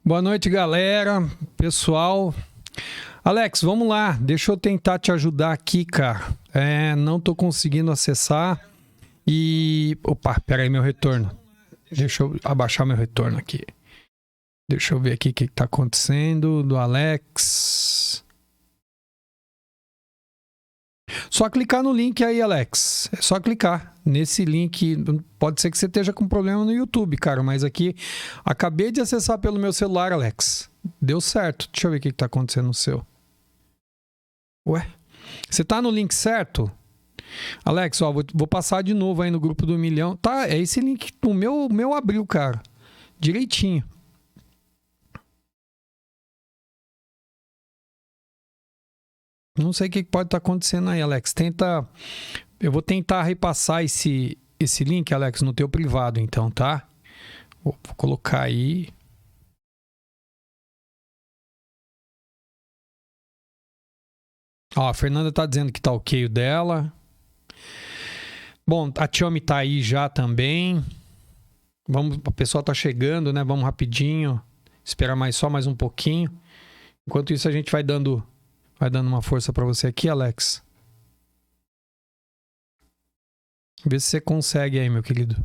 Boa noite, galera, pessoal. Alex, vamos lá. Deixa eu tentar te ajudar aqui, cara. Não tô conseguindo acessar e... Opa, pera aí meu retorno. Deixa eu abaixar meu retorno aqui. Deixa eu ver aqui o que tá acontecendo do Alex. Só clicar no link aí, Alex. É só clicar nesse link. Pode ser que você esteja com problema no YouTube, cara, mas aqui acabei de acessar pelo meu celular, Alex. Deu certo. Deixa eu ver o que tá acontecendo no seu. Ué? Você tá no link certo? Alex, ó, vou passar de novo aí no grupo do milhão. Tá, é esse link. O meu abriu, cara. Direitinho. Não sei o que pode estar acontecendo aí, Alex. Eu vou tentar repassar esse link, Alex, no teu privado, então, tá? Vou colocar aí. Ó, a Fernanda tá dizendo que tá ok o dela. Bom, a Tiomi tá aí já também. A pessoa tá chegando, né? Vamos rapidinho. Esperar só mais um pouquinho. Enquanto isso, a gente vai dando uma força para você aqui, Alex. Vê se você consegue aí, meu querido.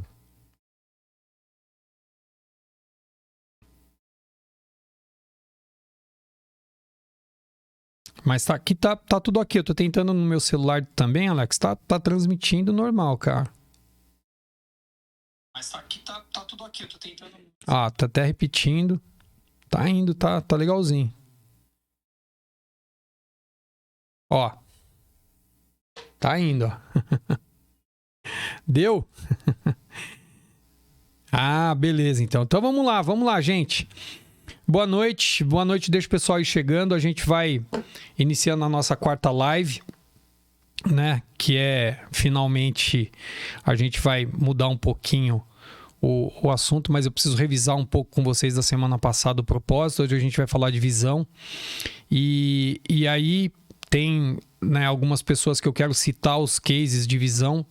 Mas aqui tá tudo ok. Eu tô tentando no meu celular também, Alex. Tá transmitindo normal, cara. Mas aqui tá tudo ok. Eu tô tentando. Ah, tá até repetindo. Tá indo, tá legalzinho. Ó. Tá indo, ó. Deu? Ah, beleza, então. Então vamos lá, gente. Boa noite, deixa o pessoal ir chegando. A gente vai iniciando a nossa quarta live, né? Que é, finalmente, a gente vai mudar um pouquinho o assunto, mas eu preciso revisar um pouco com vocês da semana passada o propósito. Hoje a gente vai falar de visão. E aí tem, né, algumas pessoas que eu quero citar os cases de visão,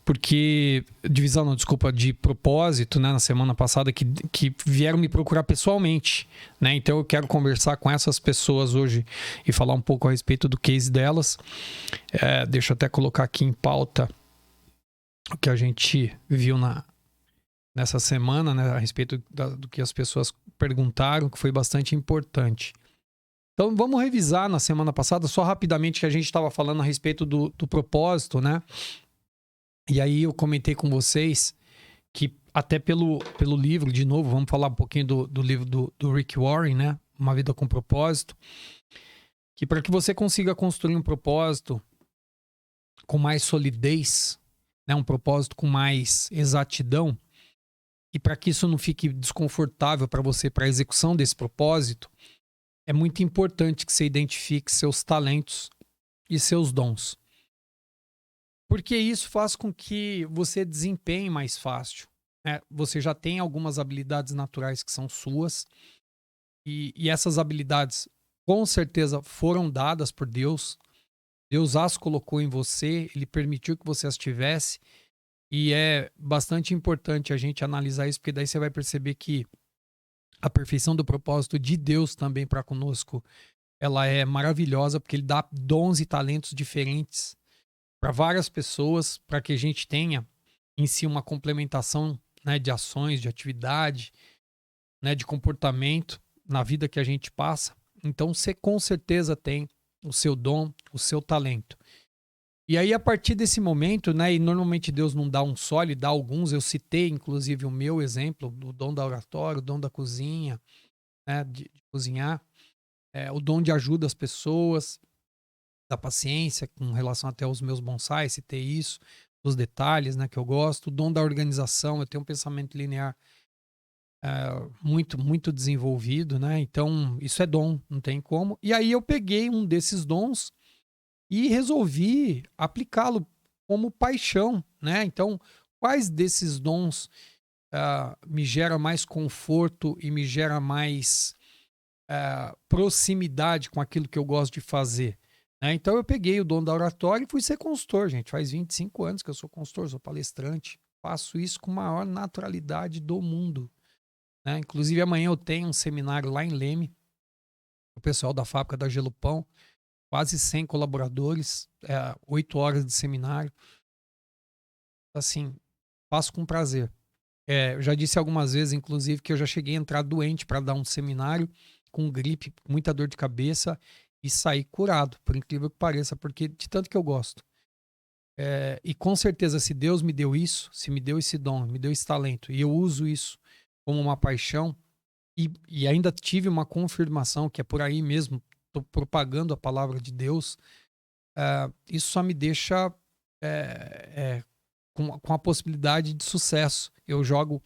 porque de propósito, né, na semana passada, que vieram me procurar pessoalmente, né? Então eu quero conversar com essas pessoas hoje e falar um pouco a respeito do case delas. Deixa eu até colocar aqui em pauta o que a gente viu nessa semana, né, a respeito do que as pessoas perguntaram, que foi bastante importante. Então vamos revisar na semana passada, só rapidamente, que a gente estava falando a respeito do propósito, né? E aí eu comentei com vocês que até pelo livro, de novo, vamos falar um pouquinho do livro do Rick Warren, né? Uma Vida com Propósito. Que para que você consiga construir um propósito com mais solidez, né? Um propósito com mais exatidão, e para que isso não fique desconfortável para você, para a execução desse propósito, é muito importante que você identifique seus talentos e seus dons. Porque isso faz com que você desempenhe mais fácil. Né? Você já tem algumas habilidades naturais que são suas, e essas habilidades com certeza foram dadas por Deus. Deus as colocou em você, Ele permitiu que você as tivesse, e é bastante importante a gente analisar isso, porque daí você vai perceber que a perfeição do propósito de Deus também para conosco, ela é maravilhosa, porque Ele dá dons e talentos diferentes para várias pessoas, para que a gente tenha em si uma complementação, né, de ações, de atividade, né, de comportamento na vida que a gente passa. Então você com certeza tem o seu dom, o seu talento. E aí a partir desse momento, né, e normalmente Deus não dá um só, Ele dá alguns. Eu citei inclusive o meu exemplo, o dom da oratória, o dom da cozinha, né, de cozinhar, o dom de ajuda às pessoas, da paciência com relação até aos meus bonsais, citei isso, os detalhes, né, que eu gosto, o dom da organização. Eu tenho um pensamento linear muito, muito desenvolvido, né? Então, isso é dom, não tem como. E aí eu peguei um desses dons e resolvi aplicá-lo como paixão, né? Então, quais desses dons me gera mais conforto e me gera mais proximidade com aquilo que eu gosto de fazer? Né? Então, eu peguei o dom da oratória e fui ser consultor, gente. Faz 25 anos que eu sou consultor, sou palestrante. Faço isso com a maior naturalidade do mundo. né? Inclusive, amanhã eu tenho um seminário lá em Leme, o pessoal da fábrica da Gelupão, quase 100 colaboradores, 8 horas de seminário. Assim, faço com prazer. Eu já disse algumas vezes, inclusive, que eu já cheguei a entrar doente para dar um seminário com gripe, muita dor de cabeça e sair curado, por incrível que pareça, porque de tanto que eu gosto. E com certeza, se Deus me deu isso, se me deu esse dom, me deu esse talento, e eu uso isso como uma paixão, e ainda tive uma confirmação que é por aí mesmo, estou propagando a palavra de Deus, isso só me deixa com a possibilidade de sucesso. Eu jogo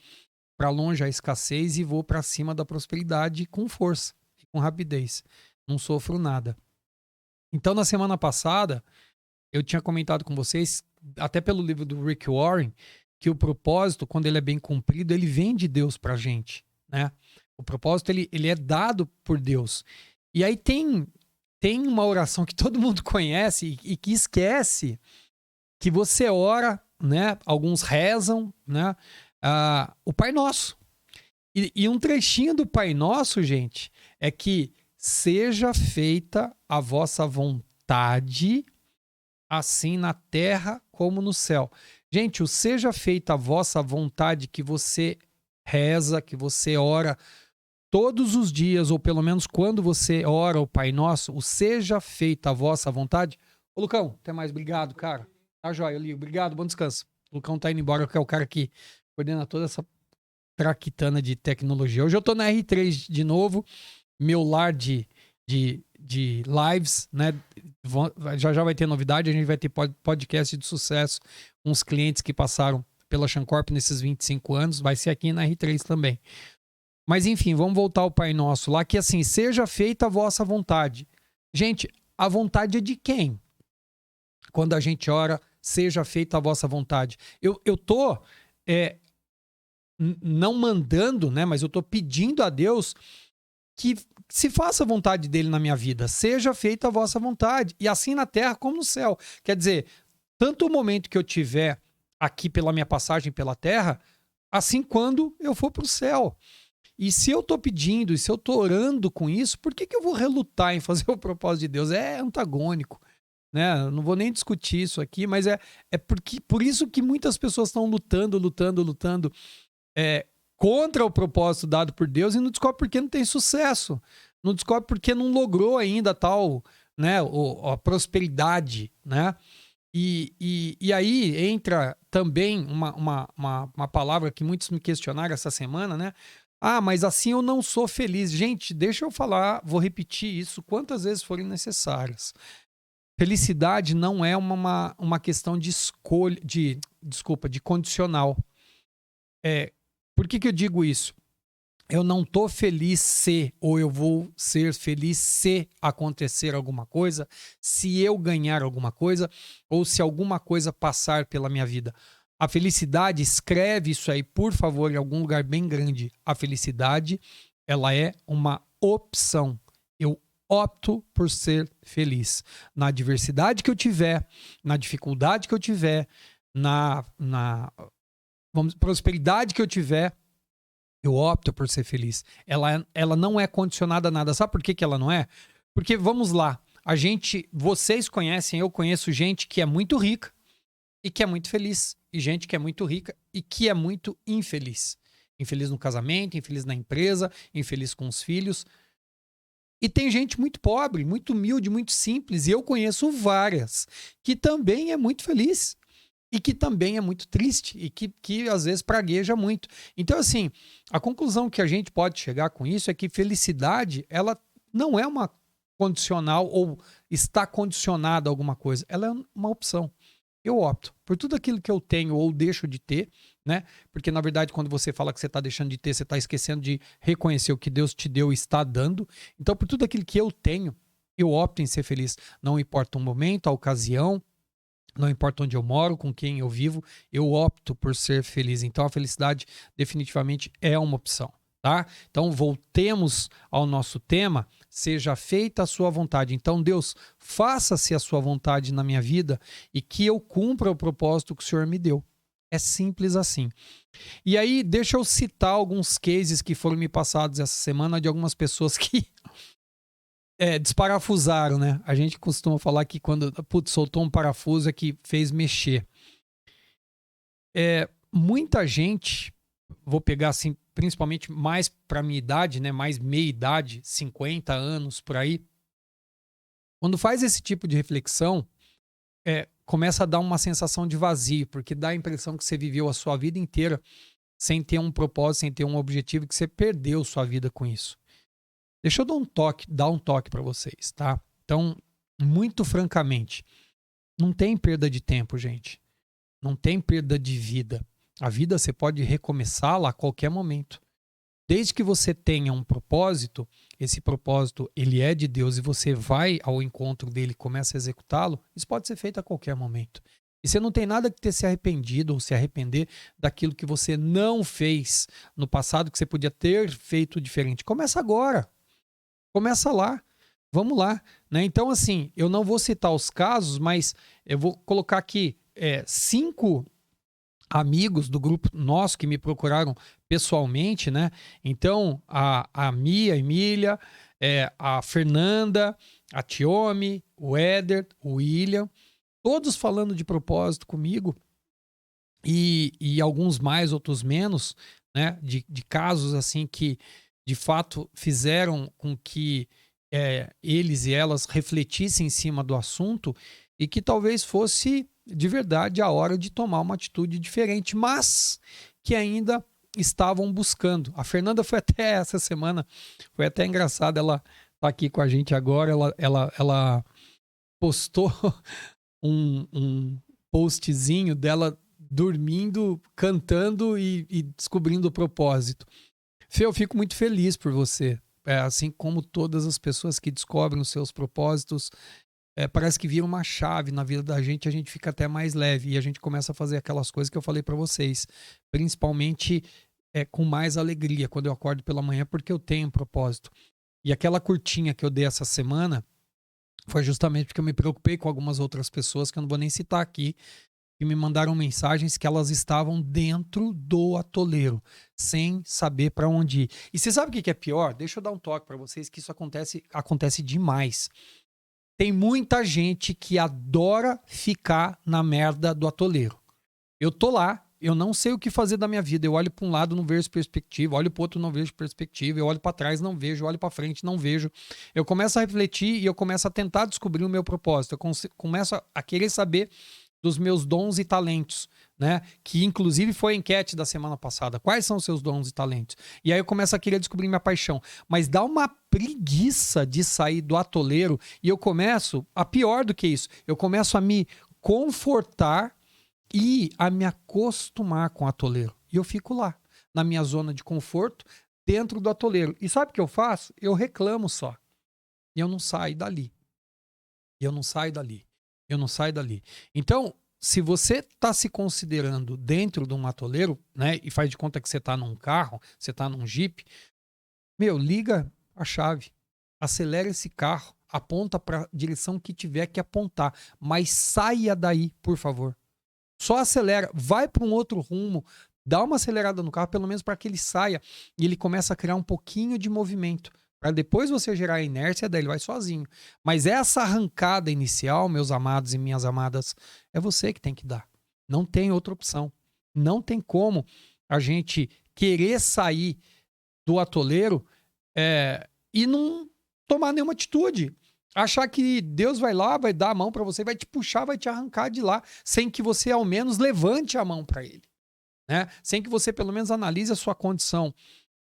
para longe a escassez e vou para cima da prosperidade com força e com rapidez. Não sofro nada. Então, na semana passada, eu tinha comentado com vocês, até pelo livro do Rick Warren, que o propósito, quando ele é bem cumprido, ele vem de Deus pra gente, né? O propósito, ele é dado por Deus. E aí tem uma oração que todo mundo conhece e que esquece que você ora, né? Alguns rezam, né? O Pai Nosso. E um trechinho do Pai Nosso, gente, é que seja feita a vossa vontade, assim na terra como no céu. Gente, o seja feita a vossa vontade que você reza, que você ora todos os dias, ou pelo menos quando você ora o Pai Nosso, o seja feita a vossa vontade. Ô, Lucão, até mais, obrigado, cara. Tá joia, eu ligo. Obrigado, bom descanso. O Lucão tá indo embora, que é o cara que coordena toda essa traquitana de tecnologia. Hoje eu tô na R3 de novo, meu lar de lives, né? Já vai ter novidade, a gente vai ter podcast de sucesso, uns clientes que passaram pela Xancorp nesses 25 anos, vai ser aqui na R3 também. Mas enfim, vamos voltar ao Pai Nosso lá, que assim, seja feita a vossa vontade. Gente, a vontade é de quem? Quando a gente ora, seja feita a vossa vontade. Eu tô não mandando, né? Mas eu tô pedindo a Deus que se faça a vontade dele na minha vida. Seja feita a vossa vontade. E assim na terra como no céu. Quer dizer, tanto o momento que eu tiver aqui pela minha passagem pela terra, assim quando eu for para o céu. E se eu tô pedindo, e se eu tô orando com isso, por que eu vou relutar em fazer o propósito de Deus? É antagônico, né? Eu não vou nem discutir isso aqui, mas por isso que muitas pessoas estão lutando contra o propósito dado por Deus e não descobre porque não tem sucesso. Não descobre porque não logrou ainda tal, né, a prosperidade, né? E aí entra também uma palavra que muitos me questionaram essa semana, né? Mas assim eu não sou feliz. Gente, deixa eu falar, vou repetir isso quantas vezes forem necessárias. Felicidade não é uma questão de escolha, de condicional. Por que eu digo isso? Eu não tô feliz se, ou eu vou ser feliz se acontecer alguma coisa, se eu ganhar alguma coisa, ou se alguma coisa passar pela minha vida. A felicidade, escreve isso aí, por favor, em algum lugar bem grande. A felicidade, ela é uma opção. Eu opto por ser feliz. Na adversidade que eu tiver, na dificuldade que eu tiver, na prosperidade que eu tiver, eu opto por ser feliz. Ela não é condicionada a nada. Sabe por que ela não é? Porque, vamos lá, vocês conhecem, eu conheço gente que é muito rica e que é muito feliz. E gente que é muito rica e que é muito infeliz. Infeliz no casamento, infeliz na empresa, infeliz com os filhos. E tem gente muito pobre, muito humilde, muito simples. E eu conheço várias que também é muito feliz. E que também é muito triste e que às vezes pragueja muito. Então, assim, a conclusão que a gente pode chegar com isso é que felicidade, ela não é uma condicional ou está condicionada a alguma coisa. Ela é uma opção. Eu opto por tudo aquilo que eu tenho ou deixo de ter, né? Porque, na verdade, quando você fala que você está deixando de ter, você está esquecendo de reconhecer o que Deus te deu e está dando. Então, por tudo aquilo que eu tenho, eu opto em ser feliz. Não importa o momento, a ocasião, não importa onde eu moro, com quem eu vivo, eu opto por ser feliz. Então, a felicidade definitivamente é uma opção, tá? Então, voltemos ao nosso tema, seja feita a sua vontade. Então, Deus, faça-se a sua vontade na minha vida e que eu cumpra o propósito que o Senhor me deu. É simples assim. E aí, deixa eu citar alguns cases que foram me passados essa semana de algumas pessoas que desparafusaram, né? A gente costuma falar que quando soltou um parafuso é que fez mexer. Muita gente, vou pegar assim, principalmente mais para minha idade, né? Mais meia idade, 50 anos por aí. Quando faz esse tipo de reflexão, começa a dar uma sensação de vazio, porque dá a impressão que você viveu a sua vida inteira sem ter um propósito, sem ter um objetivo, que você perdeu sua vida com isso. Deixa eu dar um toque para vocês, tá? Então, muito francamente, não tem perda de tempo, gente. Não tem perda de vida. A vida você pode recomeçá-la a qualquer momento. Desde que você tenha um propósito, esse propósito ele é de Deus e você vai ao encontro dele e começa a executá-lo, isso pode ser feito a qualquer momento. E você não tem nada que ter se arrependido ou se arrepender daquilo que você não fez no passado, que você podia ter feito diferente. Começa agora. Começa lá. Vamos lá. Né? Então, assim, eu não vou citar os casos, mas eu vou colocar aqui 5 amigos do grupo nosso que me procuraram pessoalmente, né? Então, a Mia, a Emília, a Fernanda, a Tiomi, o Éder, o William, todos falando de propósito comigo e alguns mais, outros menos, né? De casos assim que, de fato, fizeram com que eles e elas refletissem em cima do assunto e que talvez fosse de verdade a hora de tomar uma atitude diferente, mas que ainda estavam buscando. A Fernanda foi até essa semana, foi até engraçado, ela tá aqui com a gente agora, ela postou um postzinho dela dormindo, cantando e descobrindo o propósito. Fê, eu fico muito feliz por você, assim como todas as pessoas que descobrem os seus propósitos. Parece que vira uma chave na vida da gente, a gente fica até mais leve e a gente começa a fazer aquelas coisas que eu falei para vocês, principalmente com mais alegria quando eu acordo pela manhã, porque eu tenho um propósito. E aquela curtinha que eu dei essa semana foi justamente porque eu me preocupei com algumas outras pessoas que eu não vou nem citar aqui, que me mandaram mensagens que elas estavam dentro do atoleiro, sem saber para onde ir. E você sabe o que é pior? Deixa eu dar um toque para vocês que isso acontece demais. Tem muita gente que adora ficar na merda do atoleiro. Eu tô lá, eu não sei o que fazer da minha vida. Eu olho para um lado, não vejo perspectiva. Olho para o outro, não vejo perspectiva. Eu olho para trás, não vejo. Olho para frente, não vejo. Eu começo a refletir e eu começo a tentar descobrir o meu propósito. Eu começo a querer saber dos meus dons e talentos, né? Que inclusive foi a enquete da semana passada. Quais são os seus dons e talentos? E aí eu começo a querer descobrir minha paixão. Mas dá uma preguiça de sair do atoleiro e eu começo, a pior do que isso, eu começo a me confortar e a me acostumar com o atoleiro. E eu fico lá, na minha zona de conforto, dentro do atoleiro. E sabe o que eu faço? Eu reclamo só. E eu não saio dali. Eu não saio dali. Então, se você está se considerando dentro de um atoleiro, né, e faz de conta que você está num carro, você está num Jeep, liga a chave, acelera esse carro, aponta para a direção que tiver que apontar, mas saia daí, por favor. Só acelera, vai para um outro rumo, dá uma acelerada no carro, pelo menos para que ele saia e ele começa a criar um pouquinho de movimento. Para depois você gerar a inércia, daí ele vai sozinho. Mas essa arrancada inicial, meus amados e minhas amadas, é você que tem que dar. Não tem outra opção. Não tem como a gente querer sair do atoleiro e não tomar nenhuma atitude. Achar que Deus vai lá, vai dar a mão para você, vai te puxar, vai te arrancar de lá, sem que você ao menos levante a mão para ele. Né? Sem que você pelo menos analise a sua condição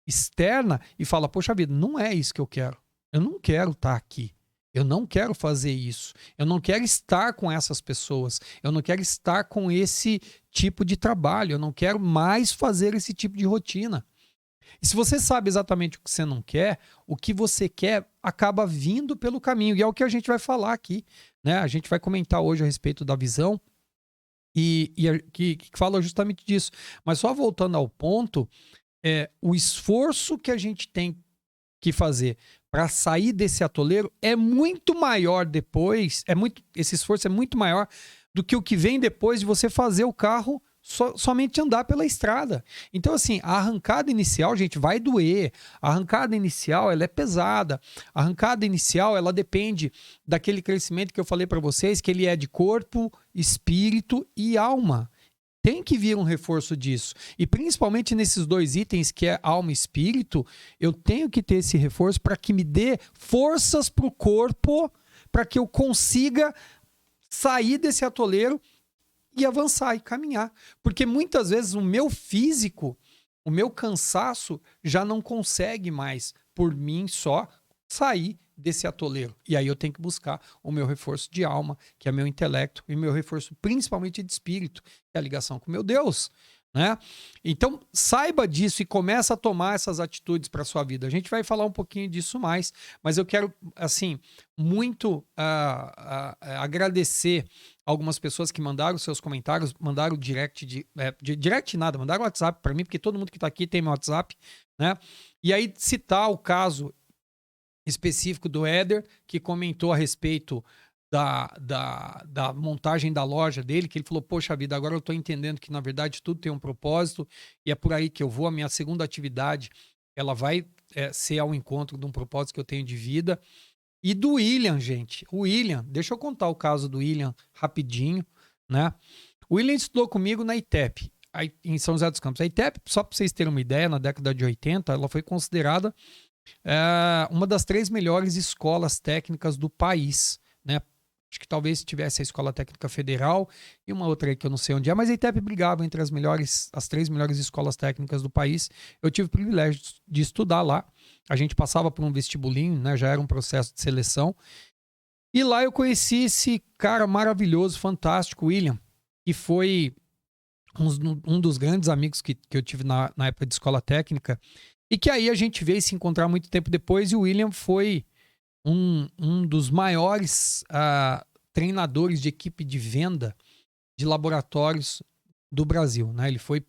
externa e fala, poxa vida, não é isso que eu quero. Eu não quero estar aqui. Eu não quero fazer isso. Eu não quero estar com essas pessoas. Eu não quero estar com esse tipo de trabalho. Eu não quero mais fazer esse tipo de rotina. E se você sabe exatamente o que você não quer, o que você quer acaba vindo pelo caminho. E é o que a gente vai falar aqui. Né? A gente vai comentar hoje a respeito da visão que fala justamente disso. Mas só voltando ao ponto, o esforço que a gente tem que fazer para sair desse atoleiro é muito maior depois, esse esforço é muito maior do que o que vem depois de você fazer o carro somente andar pela estrada. Então, assim, a arrancada inicial, gente, vai doer. A arrancada inicial, ela é pesada. A arrancada inicial, ela depende daquele crescimento que eu falei para vocês, que ele é de corpo, espírito e alma. Tem que vir um reforço disso. E principalmente nesses 2 itens, que é alma e espírito, eu tenho que ter esse reforço para que me dê forças para o corpo, para que eu consiga sair desse atoleiro e avançar e caminhar. Porque muitas vezes o meu físico, o meu cansaço já não consegue mais, por mim só, sair desse atoleiro. E aí eu tenho que buscar o meu reforço de alma, que é meu intelecto, e meu reforço principalmente de espírito, que é a ligação com meu Deus, né? Então, saiba disso e comece a tomar essas atitudes para a sua vida. A gente vai falar um pouquinho disso mais, mas eu quero, assim, muito agradecer algumas pessoas que mandaram seus comentários, mandaram direct nada, mandaram WhatsApp para mim, porque todo mundo que está aqui tem meu WhatsApp, né? E aí citar o caso específico do Éder, que comentou a respeito da montagem da loja dele, que ele falou, poxa vida, agora eu estou entendendo que na verdade tudo tem um propósito e é por aí que eu vou. A minha segunda atividade, ela vai ser ao encontro de um propósito que eu tenho de vida. E do William, gente, o William, deixa eu contar o caso do William rapidinho, né? O William estudou comigo na ITEP, em São José dos Campos. A ITEP, só para vocês terem uma ideia, na década de 80, ela foi considerada uma das 3 melhores escolas técnicas do país, né? Acho que talvez tivesse a Escola Técnica Federal e uma outra aí que eu não sei onde é, mas a ITEP brigava entre as 3 melhores escolas técnicas do país. Eu tive o privilégio de estudar lá. A gente passava por um vestibulinho, né? Já era um processo de seleção. E lá eu conheci esse cara maravilhoso, fantástico, William, que foi um dos grandes amigos que eu tive na época de escola técnica. E que aí a gente veio se encontrar muito tempo depois, e o William foi um dos maiores treinadores de equipe de venda de laboratórios do Brasil, né? Ele foi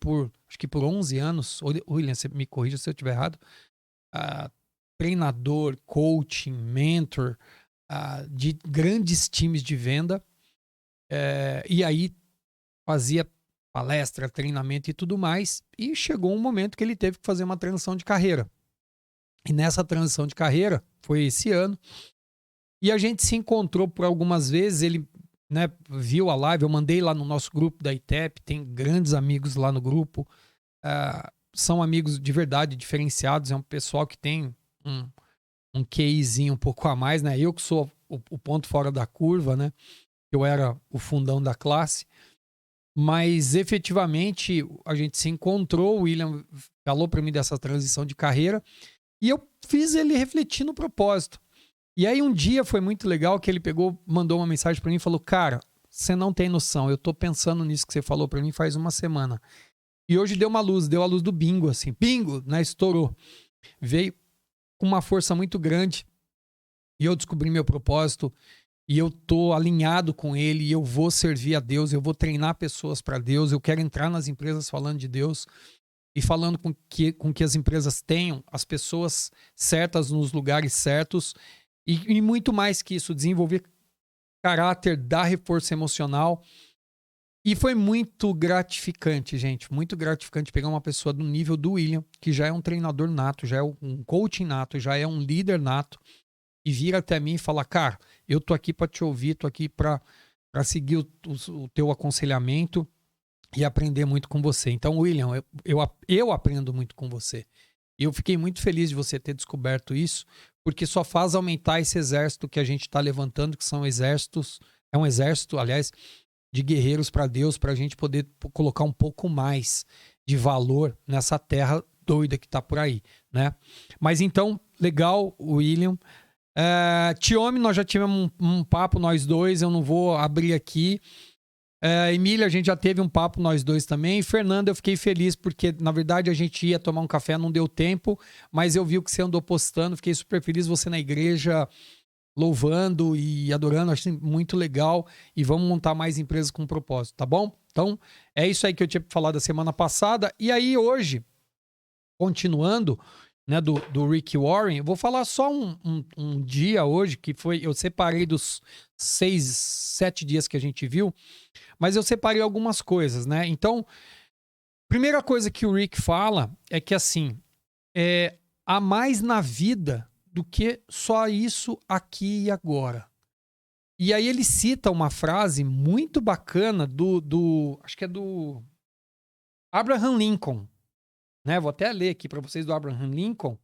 acho que por 11 anos, William, você me corrija se eu estiver errado, treinador, coaching, mentor de grandes times de venda, e aí fazia palestra, treinamento e tudo mais, e chegou um momento que ele teve que fazer uma transição de carreira. E nessa transição de carreira, foi esse ano, e a gente se encontrou por algumas vezes. Ele, né, viu a live, eu mandei lá no nosso grupo da ITEP, tem grandes amigos lá no grupo, são amigos de verdade, diferenciados, é um pessoal que tem um QIzinho um pouco a mais, né? Eu que sou o ponto fora da curva, né? Eu era o fundão da classe, mas efetivamente a gente se encontrou, o William falou para mim dessa transição de carreira, e eu fiz ele refletir no propósito. E aí um dia foi muito legal que ele mandou uma mensagem para mim e falou, cara, você não tem noção, eu tô pensando nisso que você falou para mim faz uma semana. E hoje deu a luz do bingo, assim, bingo, né, estourou. Veio com uma força muito grande, e eu descobri meu propósito, e eu tô alinhado com ele, e eu vou servir a Deus, eu vou treinar pessoas para Deus, eu quero entrar nas empresas falando de Deus, e falando com que as empresas tenham as pessoas certas nos lugares certos, e muito mais que isso, desenvolver caráter, dar reforço emocional. E foi muito gratificante, gente, muito gratificante pegar uma pessoa do nível do William, que já é um treinador nato, já é um coaching nato, já é um líder nato, e vir até mim e falar, cara, eu tô aqui para te ouvir, tô aqui para seguir o teu aconselhamento e aprender muito com você. Então, William, eu aprendo muito com você. E eu fiquei muito feliz de você ter descoberto isso, porque só faz aumentar esse exército que a gente está levantando, que são exércitos, é um exército, aliás, de guerreiros para Deus, para a gente poder colocar um pouco mais de valor nessa terra doida que está por aí, né? Mas então, legal, William. Tiomi, nós já tivemos um papo, nós dois, eu não vou abrir aqui. Emília, a gente já teve um papo nós dois também. E Fernanda, eu fiquei feliz porque, na verdade, a gente ia tomar um café, não deu tempo, mas eu vi o que você andou postando, fiquei super feliz, você na igreja louvando e adorando, achei muito legal, e vamos montar mais empresas com propósito, tá bom? Então, é isso aí que eu tinha pra falar da semana passada. E aí, hoje, continuando, né, do Rick Warren. Eu vou falar só um dia hoje, que foi, eu separei dos 6, 7 dias que a gente viu, mas eu separei algumas coisas, né? Então, primeira coisa que o Rick fala é que, assim, há mais na vida do que só isso aqui e agora. E aí ele cita uma frase muito bacana acho que é do Abraham Lincoln, né? Vou até ler aqui para vocês do Abraham Lincoln.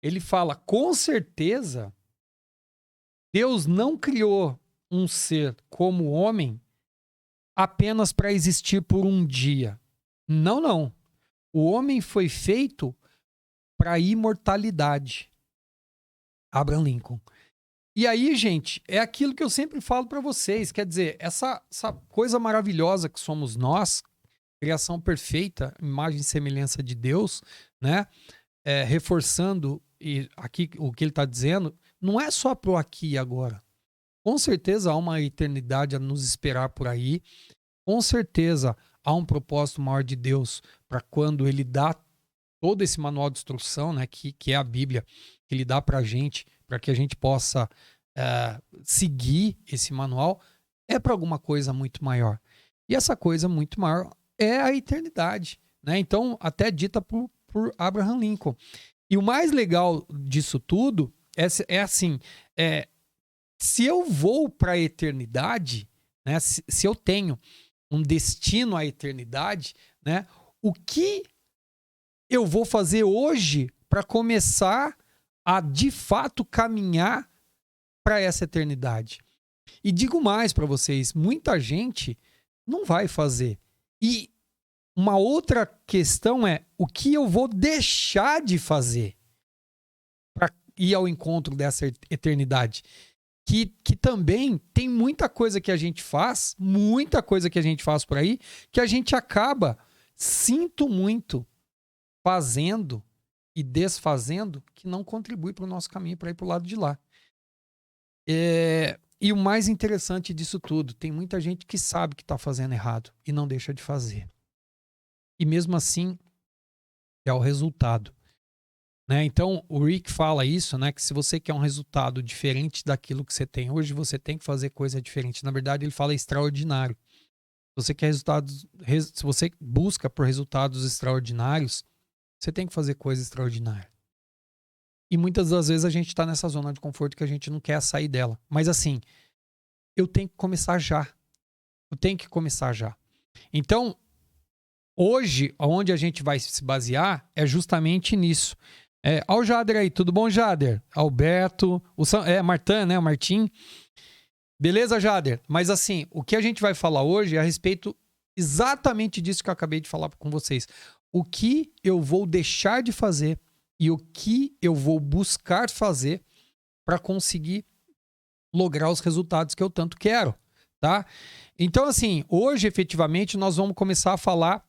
Ele fala: com certeza, Deus não criou um ser como o homem apenas para existir por um dia. Não, não. O homem foi feito para a imortalidade. Abraham Lincoln. E aí, gente, é aquilo que eu sempre falo para vocês. Quer dizer, essa coisa maravilhosa que somos nós, criação perfeita, imagem e semelhança de Deus, né? Reforçando aqui o que ele está dizendo, não é só pro aqui e agora. Com certeza há uma eternidade a nos esperar por aí. Com certeza há um propósito maior de Deus para quando ele dá todo esse manual de instrução, né, que é a Bíblia, que ele dá para a gente, para que a gente possa seguir esse manual, é para alguma coisa muito maior. E essa coisa muito maior é a eternidade, né? Então, até dita por Abraham Lincoln. E o mais legal disso tudo é assim, se eu vou para a eternidade, né, se eu tenho um destino à eternidade, né, o que eu vou fazer hoje para começar a, de fato, caminhar para essa eternidade? E digo mais para vocês, muita gente não vai fazer. E uma outra questão é o que eu vou deixar de fazer para ir ao encontro dessa eternidade. Que também tem muita coisa que a gente faz, por aí, que a gente acaba, sinto muito, fazendo e desfazendo, que não contribui para o nosso caminho, para ir para o lado de lá. E o mais interessante disso tudo, tem muita gente que sabe que está fazendo errado e não deixa de fazer. E mesmo assim, é o resultado. Né? Então, o Rick fala isso, né? Que se você quer um resultado diferente daquilo que você tem hoje, você tem que fazer coisa diferente. Na verdade, ele fala extraordinário. Se você quer se você busca por resultados extraordinários, você tem que fazer coisa extraordinária. E muitas das vezes a gente está nessa zona de conforto que a gente não quer sair dela. Mas assim, eu tenho que começar já. Então, hoje, onde a gente vai se basear é justamente nisso. Olha o Jader aí, tudo bom, Jader? Alberto, Martin, né? O Martim. Beleza, Jader? Mas assim, o que a gente vai falar hoje é a respeito exatamente disso que eu acabei de falar com vocês. O que eu vou deixar de fazer e o que eu vou buscar fazer para conseguir lograr os resultados que eu tanto quero, tá? Então, assim, hoje, efetivamente, nós vamos começar a falar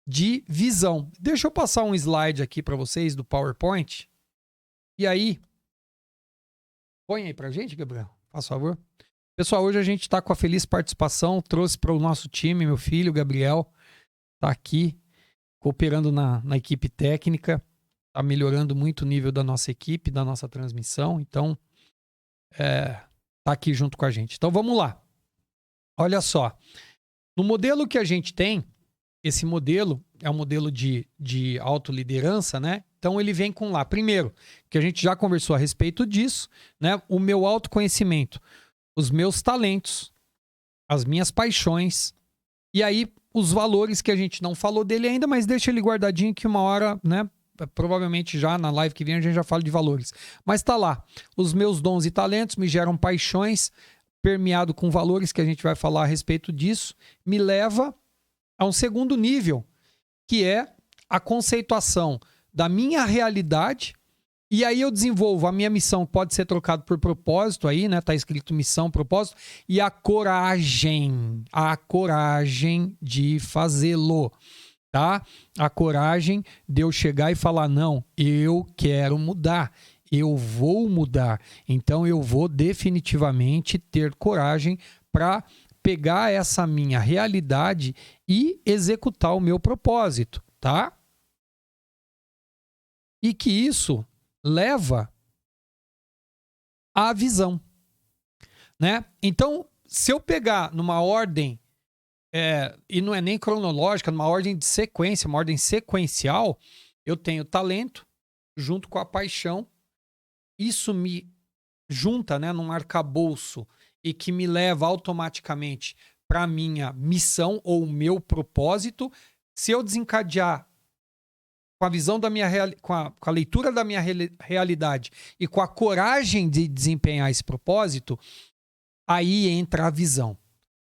de visão. Deixa eu passar um slide aqui para vocês do PowerPoint. E aí, põe aí pra gente, Gabriel, faz favor. Pessoal, hoje a gente está com a feliz participação, trouxe para o nosso time, meu filho, Gabriel, tá aqui, cooperando na equipe técnica, tá melhorando muito o nível da nossa equipe, da nossa transmissão, então, tá aqui junto com a gente. Então, vamos lá. Olha só, no modelo que a gente tem, esse modelo é um modelo de autoliderança, né? Então ele vem com lá, primeiro, que a gente já conversou a respeito disso, né? O meu autoconhecimento, os meus talentos, as minhas paixões, e aí os valores que a gente não falou dele ainda, mas deixa ele guardadinho que uma hora, né? Provavelmente já na live que vem a gente já fala de valores. Mas tá lá, os meus dons e talentos me geram paixões, permeado com valores que a gente vai falar a respeito disso, me leva a um segundo nível, que é a conceituação da minha realidade, e aí eu desenvolvo a minha missão, que pode ser trocado por propósito aí, né? Tá escrito missão, propósito, e a coragem de fazê-lo, tá? A coragem de eu chegar e falar, não, eu quero mudar, eu vou mudar, então eu vou definitivamente ter coragem para pegar essa minha realidade e executar o meu propósito, tá? e que isso leva à visão, né? Então, se eu pegar numa ordem, e não é nem cronológica, numa ordem de sequência, uma ordem sequencial, eu tenho talento junto com a paixão. Isso me junta, né, num arcabouço e que me leva automaticamente para a minha missão ou o meu propósito. Se eu desencadear com a visão da minha com a leitura da minha realidade e com a coragem de desempenhar esse propósito, aí entra a visão.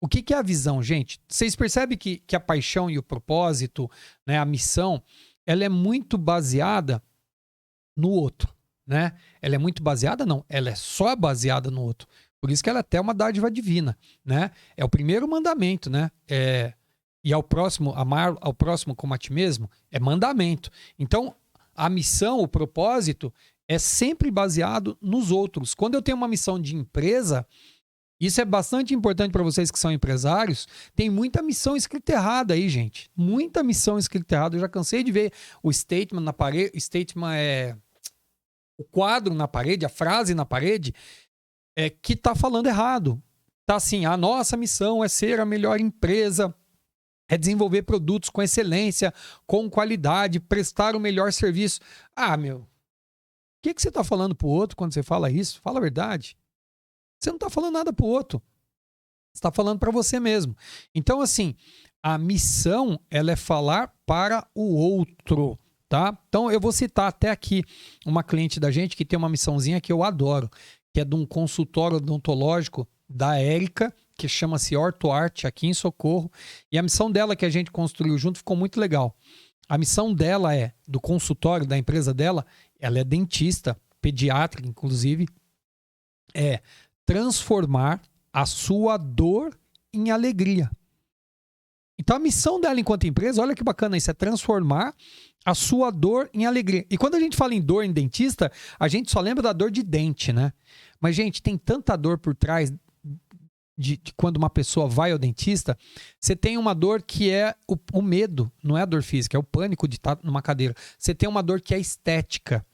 O que é a visão, gente? Vocês percebem que a paixão e o propósito, né, a missão, ela é muito baseada no outro, né? Ela é muito baseada? Não, ela é só baseada no outro. Por isso que ela é até uma dádiva divina, né? É o primeiro mandamento, né? E ao próximo, amar ao próximo como a ti mesmo, é mandamento. Então, a missão, o propósito, é sempre baseado nos outros. Quando eu tenho uma missão de empresa, isso é bastante importante para vocês que são empresários, tem muita missão escrita errada aí, gente. Muita missão escrita errada. Eu já cansei de ver o statement na parede, statement é o quadro na parede, a frase na parede, que está falando errado. Tá assim, a nossa missão é ser a melhor empresa, é desenvolver produtos com excelência, com qualidade, prestar o melhor serviço. Ah, meu, o que você está falando pro outro quando você fala isso? Fala a verdade. Você não está falando nada pro outro. Você está falando para você mesmo. Então, assim, a missão, ela é falar para o outro, tá? Então, eu vou citar até aqui uma cliente da gente que tem uma missãozinha que eu adoro, que é de um consultório odontológico da Érica, que chama-se OrtoArt, aqui em Socorro. E a missão dela que a gente construiu junto ficou muito legal. A missão dela do consultório da empresa dela, ela é dentista, pediatra, inclusive, é transformar a sua dor em alegria. Então a missão dela enquanto empresa, olha que bacana isso, é transformar a sua dor em alegria. E quando a gente fala em dor em dentista, a gente só lembra da dor de dente, né? Mas, gente, tem tanta dor por trás de quando uma pessoa vai ao dentista. Você tem uma dor que é o medo, não é a dor física, é o pânico de estar numa cadeira. Você tem uma dor que é estética,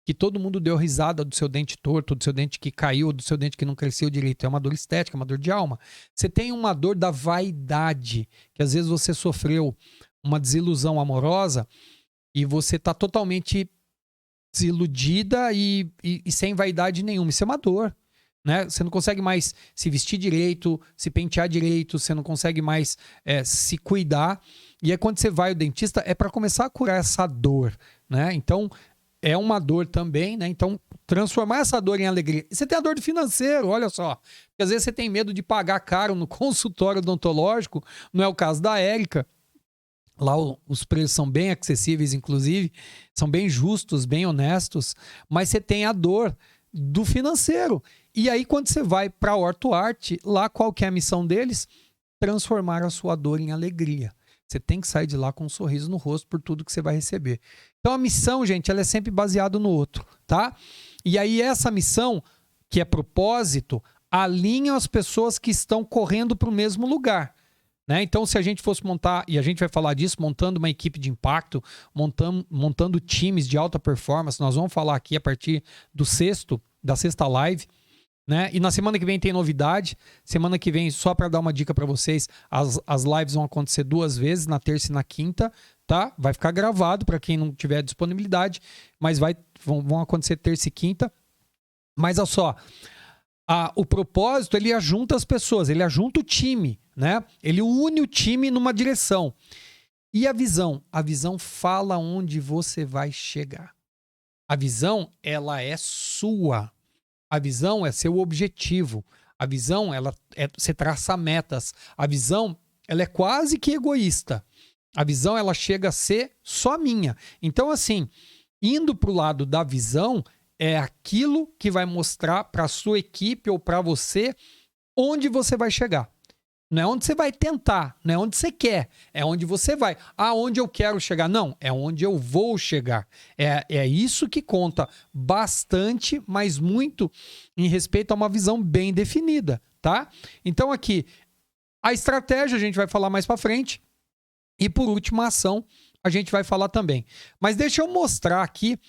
que todo mundo deu risada do seu dente torto, do seu dente que caiu, do seu dente que não cresceu direito. É uma dor estética, uma dor de alma. Você tem uma dor da vaidade, que às vezes você sofreu uma desilusão amorosa e você está totalmente desiludida e sem vaidade nenhuma. Isso é uma dor, né? Você não consegue mais se vestir direito, se pentear direito, você não consegue mais se cuidar. E é quando você vai ao dentista, é para começar a curar essa dor, né? Então, é uma dor também, né? Então, transformar essa dor em alegria. E você tem a dor do financeiro, olha só. Porque às vezes você tem medo de pagar caro no consultório odontológico, não é o caso da Érica. Lá os preços são bem acessíveis, inclusive, são bem justos, bem honestos, mas você tem a dor do financeiro. E aí, quando você vai para a OrtoArt, lá qual que é a missão deles? Transformar a sua dor em alegria. Você tem que sair de lá com um sorriso no rosto por tudo que você vai receber. Então a missão, gente, ela é sempre baseada no outro, tá? E aí essa missão, que é propósito, alinha as pessoas que estão correndo para o mesmo lugar, né? Então se a gente fosse montar, e a gente vai falar disso, montando uma equipe de impacto, montando times de alta performance, nós vamos falar aqui a partir da sexta live, né? E na semana que vem tem novidade. Semana que vem, só para dar uma dica para vocês, as lives vão acontecer 2 vezes, na terça e na quinta, tá? Vai ficar gravado para quem não tiver disponibilidade, mas vão acontecer terça e quinta. Mas olha só, o propósito, ele ajunta as pessoas, ele ajunta o time, né? Ele une o time numa direção. E a visão? A visão fala onde você vai chegar. A visão, ela é sua. A visão é seu objetivo. A visão, você traça metas. A visão, ela é quase que egoísta. A visão, ela chega a ser só minha. Então, assim, indo para o lado da visão, é aquilo que vai mostrar para a sua equipe ou para você onde você vai chegar. Não é onde você vai tentar, não é onde você quer, é onde você vai. Aonde eu quero chegar? Não, é onde eu vou chegar. É isso que conta bastante, mas muito em respeito a uma visão bem definida, tá? Então aqui, a estratégia a gente vai falar mais para frente e por último a ação a gente vai falar também. Mas deixa eu mostrar aqui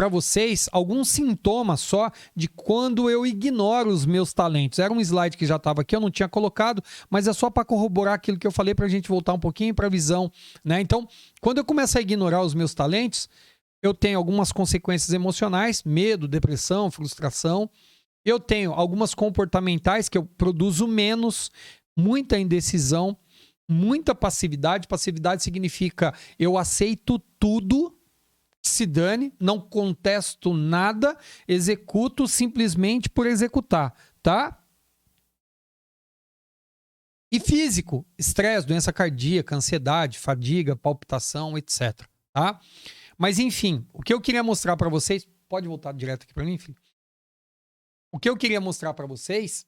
para vocês alguns sintomas só de quando eu ignoro os meus talentos. Era um slide que já estava aqui, eu não tinha colocado, mas é só para corroborar aquilo que eu falei para a gente voltar um pouquinho para a visão, né? Então, quando eu começo a ignorar os meus talentos, eu tenho algumas consequências emocionais, medo, depressão, frustração. Eu tenho algumas comportamentais que eu produzo menos, muita indecisão, muita passividade. Passividade significa eu aceito tudo, se dane, não contesto nada, executo simplesmente por executar, tá? E físico, estresse, doença cardíaca, ansiedade, fadiga, palpitação, etc, tá? Mas enfim, o que eu queria mostrar para vocês, pode voltar direto aqui para mim, filho? O que eu queria mostrar para vocês,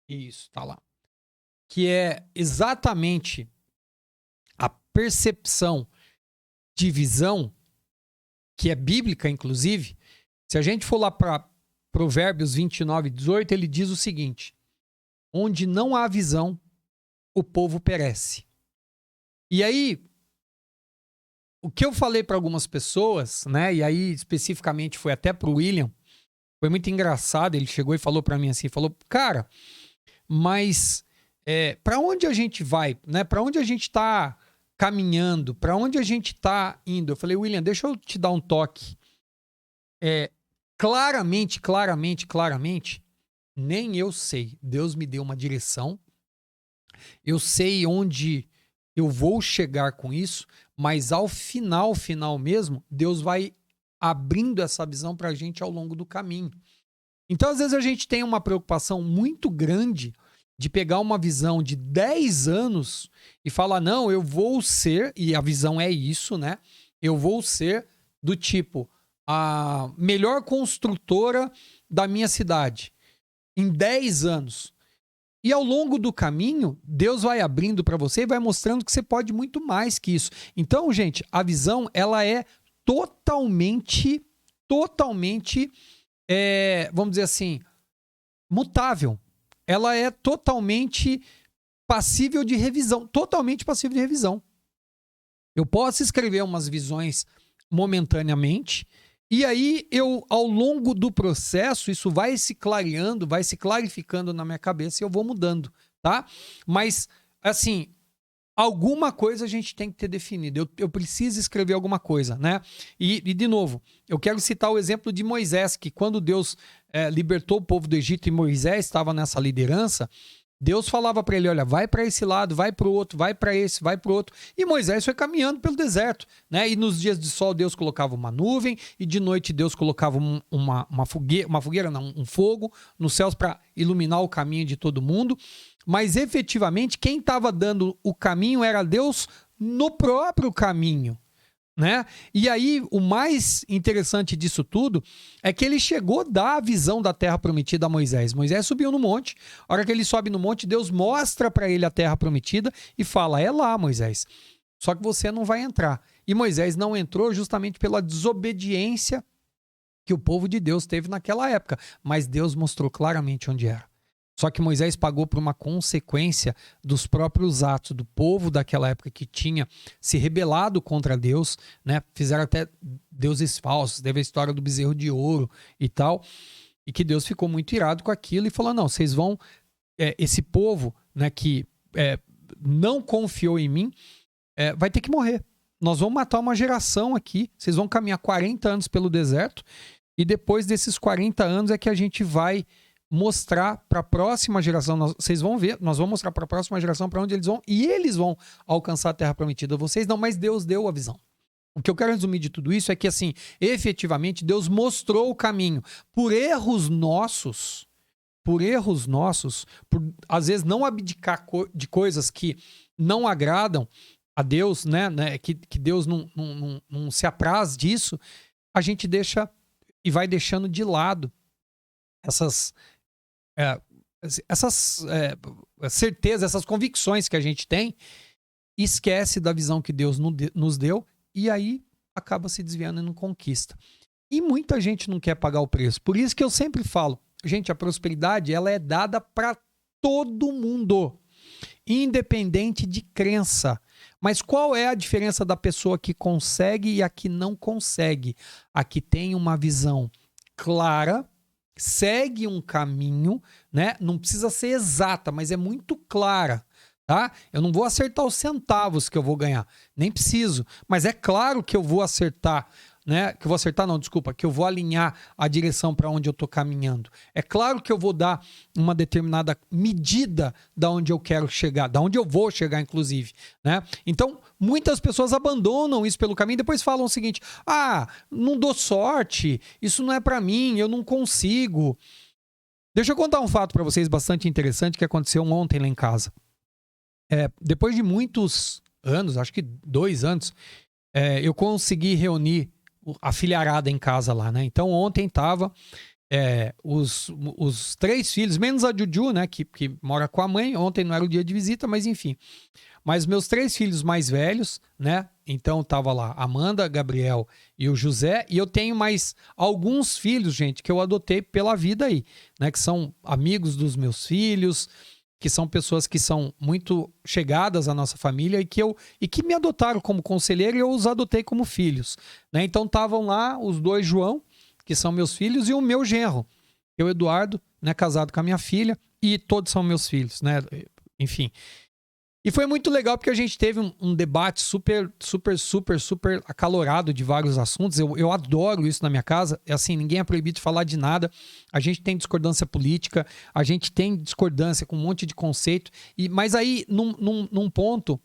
isso, tá lá, que é exatamente a percepção de visão, que é bíblica, inclusive. Se a gente for lá para Provérbios 29, 18, ele diz o seguinte: onde não há visão, o povo perece. E aí, o que eu falei para algumas pessoas, né? E aí, especificamente, foi até para o William, foi muito engraçado. Ele chegou e falou para mim assim, falou, cara, mas para onde a gente vai, né? Para onde a gente está caminhando? Para onde a gente está indo? Eu falei, William, deixa eu te dar um toque. Claramente, nem eu sei. Deus me deu uma direção. Eu sei onde eu vou chegar com isso, mas ao final mesmo, Deus vai abrindo essa visão para a gente ao longo do caminho. Então, às vezes, a gente tem uma preocupação muito grande de pegar uma visão de 10 anos e falar, não, eu vou ser, e a visão é isso, né? Eu vou ser do tipo, a melhor construtora da minha cidade em 10 anos. E ao longo do caminho, Deus vai abrindo para você e vai mostrando que você pode muito mais que isso. Então, gente, a visão, ela é totalmente, vamos dizer assim, mutável. Ela é totalmente passível de revisão. Totalmente passível de revisão. Eu posso escrever umas visões momentaneamente, e aí eu, ao longo do processo, isso vai se clareando, vai se clarificando na minha cabeça e eu vou mudando, tá? Mas, assim, alguma coisa a gente tem que ter definido. Eu preciso escrever alguma coisa, né? E, de novo, eu quero citar o exemplo de Moisés, que quando Deus libertou o povo do Egito e Moisés estava nessa liderança, Deus falava para ele, olha, vai para esse lado, vai para o outro, vai para esse, vai para o outro. E Moisés foi caminhando pelo deserto, né? E nos dias de sol Deus colocava uma nuvem e de noite Deus colocava uma fogueira, não, um fogo nos céus para iluminar o caminho de todo mundo. Mas efetivamente quem estava dando o caminho era Deus no próprio caminho, né? E aí o mais interessante disso tudo é que ele chegou a dar a visão da terra prometida a Moisés. Moisés subiu no monte, a hora que ele sobe no monte, Deus mostra para ele a terra prometida e fala, é lá, Moisés, só que você não vai entrar. E Moisés não entrou justamente pela desobediência que o povo de Deus teve naquela época, mas Deus mostrou claramente onde era. Só que Moisés pagou por uma consequência dos próprios atos do povo daquela época que tinha se rebelado contra Deus, né? Fizeram até deuses falsos, teve a história do bezerro de ouro e tal, e que Deus ficou muito irado com aquilo e falou, não, vocês vão, esse povo, né, que não confiou em mim, vai ter que morrer. Nós vamos matar uma geração aqui, vocês vão caminhar 40 anos pelo deserto e depois desses 40 anos é que a gente vai mostrar para a próxima geração, vocês vão ver, nós vamos mostrar para a próxima geração para onde eles vão, e eles vão alcançar a terra prometida. Vocês não, mas Deus deu a visão. O que eu quero resumir de tudo isso é que, assim, efetivamente, Deus mostrou o caminho. Por erros nossos, por às vezes não abdicar de coisas que não agradam a Deus, né? Que Deus não se apraz disso, a gente deixa e vai deixando de lado essas certezas, essas convicções que a gente tem, esquece da visão que Deus nos deu e aí acaba se desviando e não conquista. E muita gente não quer pagar o preço. Por isso que eu sempre falo, gente, a prosperidade ela é dada para todo mundo, independente de crença. Mas qual é a diferença da pessoa que consegue e a que não consegue? A que tem uma visão clara, segue um caminho, né? Não precisa ser exata, mas é muito clara, tá? Eu não vou acertar os centavos que eu vou ganhar, nem preciso, mas é claro que eu vou acertar, né? Que eu vou acertar, não, desculpa, que eu vou alinhar a direção para onde eu estou caminhando. É claro que eu vou dar uma determinada medida da onde eu quero chegar, da onde eu vou chegar, inclusive, né? Então, muitas pessoas abandonam isso pelo caminho e depois falam o seguinte: ah, não dou sorte, isso não é para mim, eu não consigo. Deixa eu contar um fato para vocês bastante interessante que aconteceu ontem lá em casa. Depois de muitos anos, acho que 2 anos, eu consegui reunir a filharada em casa lá, né? Então ontem tava os 3 filhos, menos a Juju, né? Que mora com a mãe. Ontem não era o dia de visita, mas enfim. Mas meus 3 filhos mais velhos, né? Então tava lá Amanda, Gabriel e o José. E eu tenho mais alguns filhos, gente, que eu adotei pela vida aí, né? Que são amigos dos meus filhos, que são pessoas que são muito chegadas à nossa família e que me adotaram como conselheiro e eu os adotei como filhos, né? Então estavam lá os 2 João, que são meus filhos, e o meu genro, o Eduardo, né, casado com a minha filha, e todos são meus filhos, né? Enfim. E foi muito legal porque a gente teve um debate super acalorado de vários assuntos. Eu adoro isso na minha casa. É assim, ninguém é proibido de falar de nada. A gente tem discordância política, a gente tem discordância com um monte de conceito. Mas aí, num ponto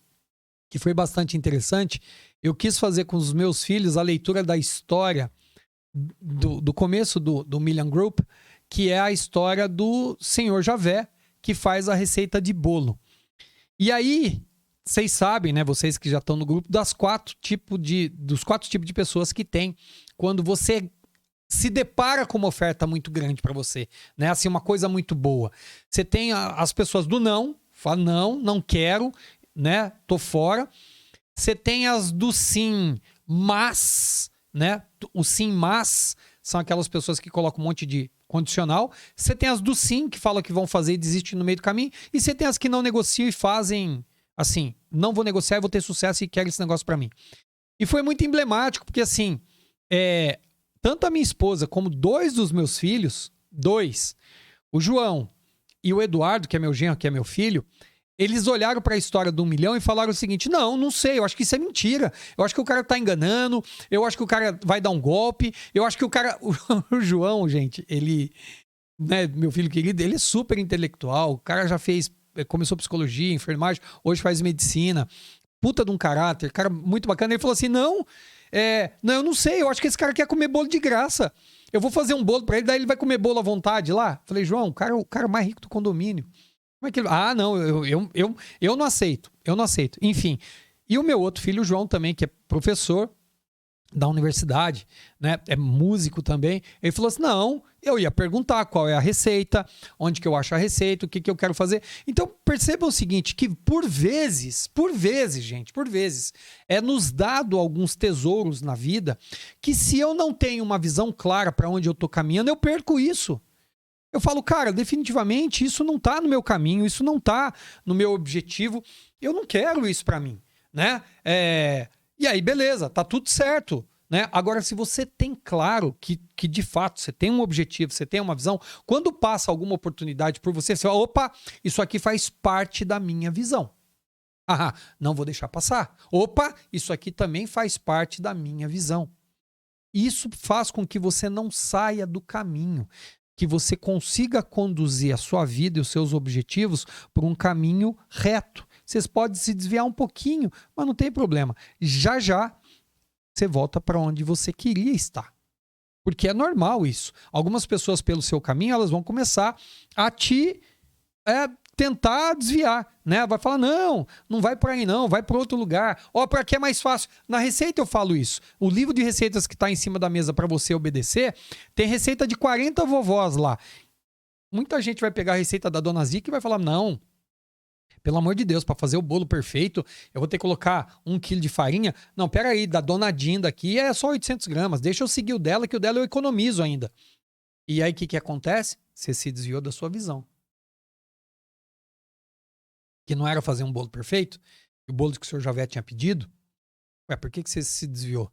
que foi bastante interessante, eu quis fazer com os meus filhos a leitura da história do começo do Million Group, que é a história do Senhor Javé, que faz a receita de bolo. E aí, vocês sabem, né? Vocês que já estão no grupo, dos 4 tipos de pessoas que tem quando você se depara com uma oferta muito grande para você, né? Assim, uma coisa muito boa. Você tem as pessoas do não, fala não quero, né? Tô fora. Você tem as do sim, mas, né? O sim, mas são aquelas pessoas que colocam um monte de condicional. Você tem as do sim, que falam que vão fazer e desistem no meio do caminho. E você tem as que não negociam e fazem assim, não vou negociar, vou ter sucesso e quero esse negócio pra mim. E foi muito emblemático, porque assim, tanto a minha esposa como 2 dos meus filhos, 2, o João e o Eduardo, que é meu genro, que é meu filho, eles olharam para a história do 1 milhão e falaram o seguinte: não sei, eu acho que isso é mentira. Eu acho que o cara tá enganando, eu acho que o cara vai dar um golpe, eu acho que o cara... O João, gente, ele, né, meu filho querido, ele é super intelectual, o cara já começou psicologia, enfermagem, hoje faz medicina, puta de um caráter, cara muito bacana. Ele falou assim: não, eu não sei, eu acho que esse cara quer comer bolo de graça. Eu vou fazer um bolo para ele, daí ele vai comer bolo à vontade lá. Falei: João, o cara mais rico do condomínio. Como é que ele... Ah, não, eu não aceito. Eu não aceito. Enfim. E o meu outro filho, o João, também, que é professor da universidade, né? É músico também. Ele falou assim: não, eu ia perguntar qual é a receita, onde que eu acho a receita, o que eu quero fazer. Então, percebam o seguinte, que por vezes, gente, é nos dado alguns tesouros na vida que se eu não tenho uma visão clara para onde eu tô caminhando, eu perco isso. Eu falo: cara, definitivamente isso não tá no meu caminho, isso não tá no meu objetivo, eu não quero isso pra mim, né? E aí, beleza, tá tudo certo, né? Agora, se você tem claro que de fato você tem um objetivo, você tem uma visão, quando passa alguma oportunidade por você, você fala: opa, isso aqui faz parte da minha visão. Ah, não vou deixar passar. Opa, isso aqui também faz parte da minha visão. Isso faz com que você não saia do caminho, que você consiga conduzir a sua vida e os seus objetivos por um caminho reto. Vocês podem se desviar um pouquinho, mas não tem problema. Já você volta para onde você queria estar. Porque é normal isso. Algumas pessoas pelo seu caminho, elas vão começar a te tentar desviar, né? Vai falar: não vai por aí não, vai para outro lugar. Para que é mais fácil. Na receita eu falo isso. O livro de receitas que está em cima da mesa para você obedecer, tem receita de 40 vovós lá. Muita gente vai pegar a receita da Dona Zica e vai falar: não, pelo amor de Deus, para fazer o bolo perfeito, eu vou ter que colocar 1 quilo de farinha. Não, peraí, da Dona Dinda aqui é só 800 gramas. Deixa eu seguir o dela, que o dela eu economizo ainda. E aí o que acontece? Você se desviou da sua visão. Que não era fazer um bolo perfeito, o bolo que o senhor Javé tinha pedido. Ué, por que você se desviou?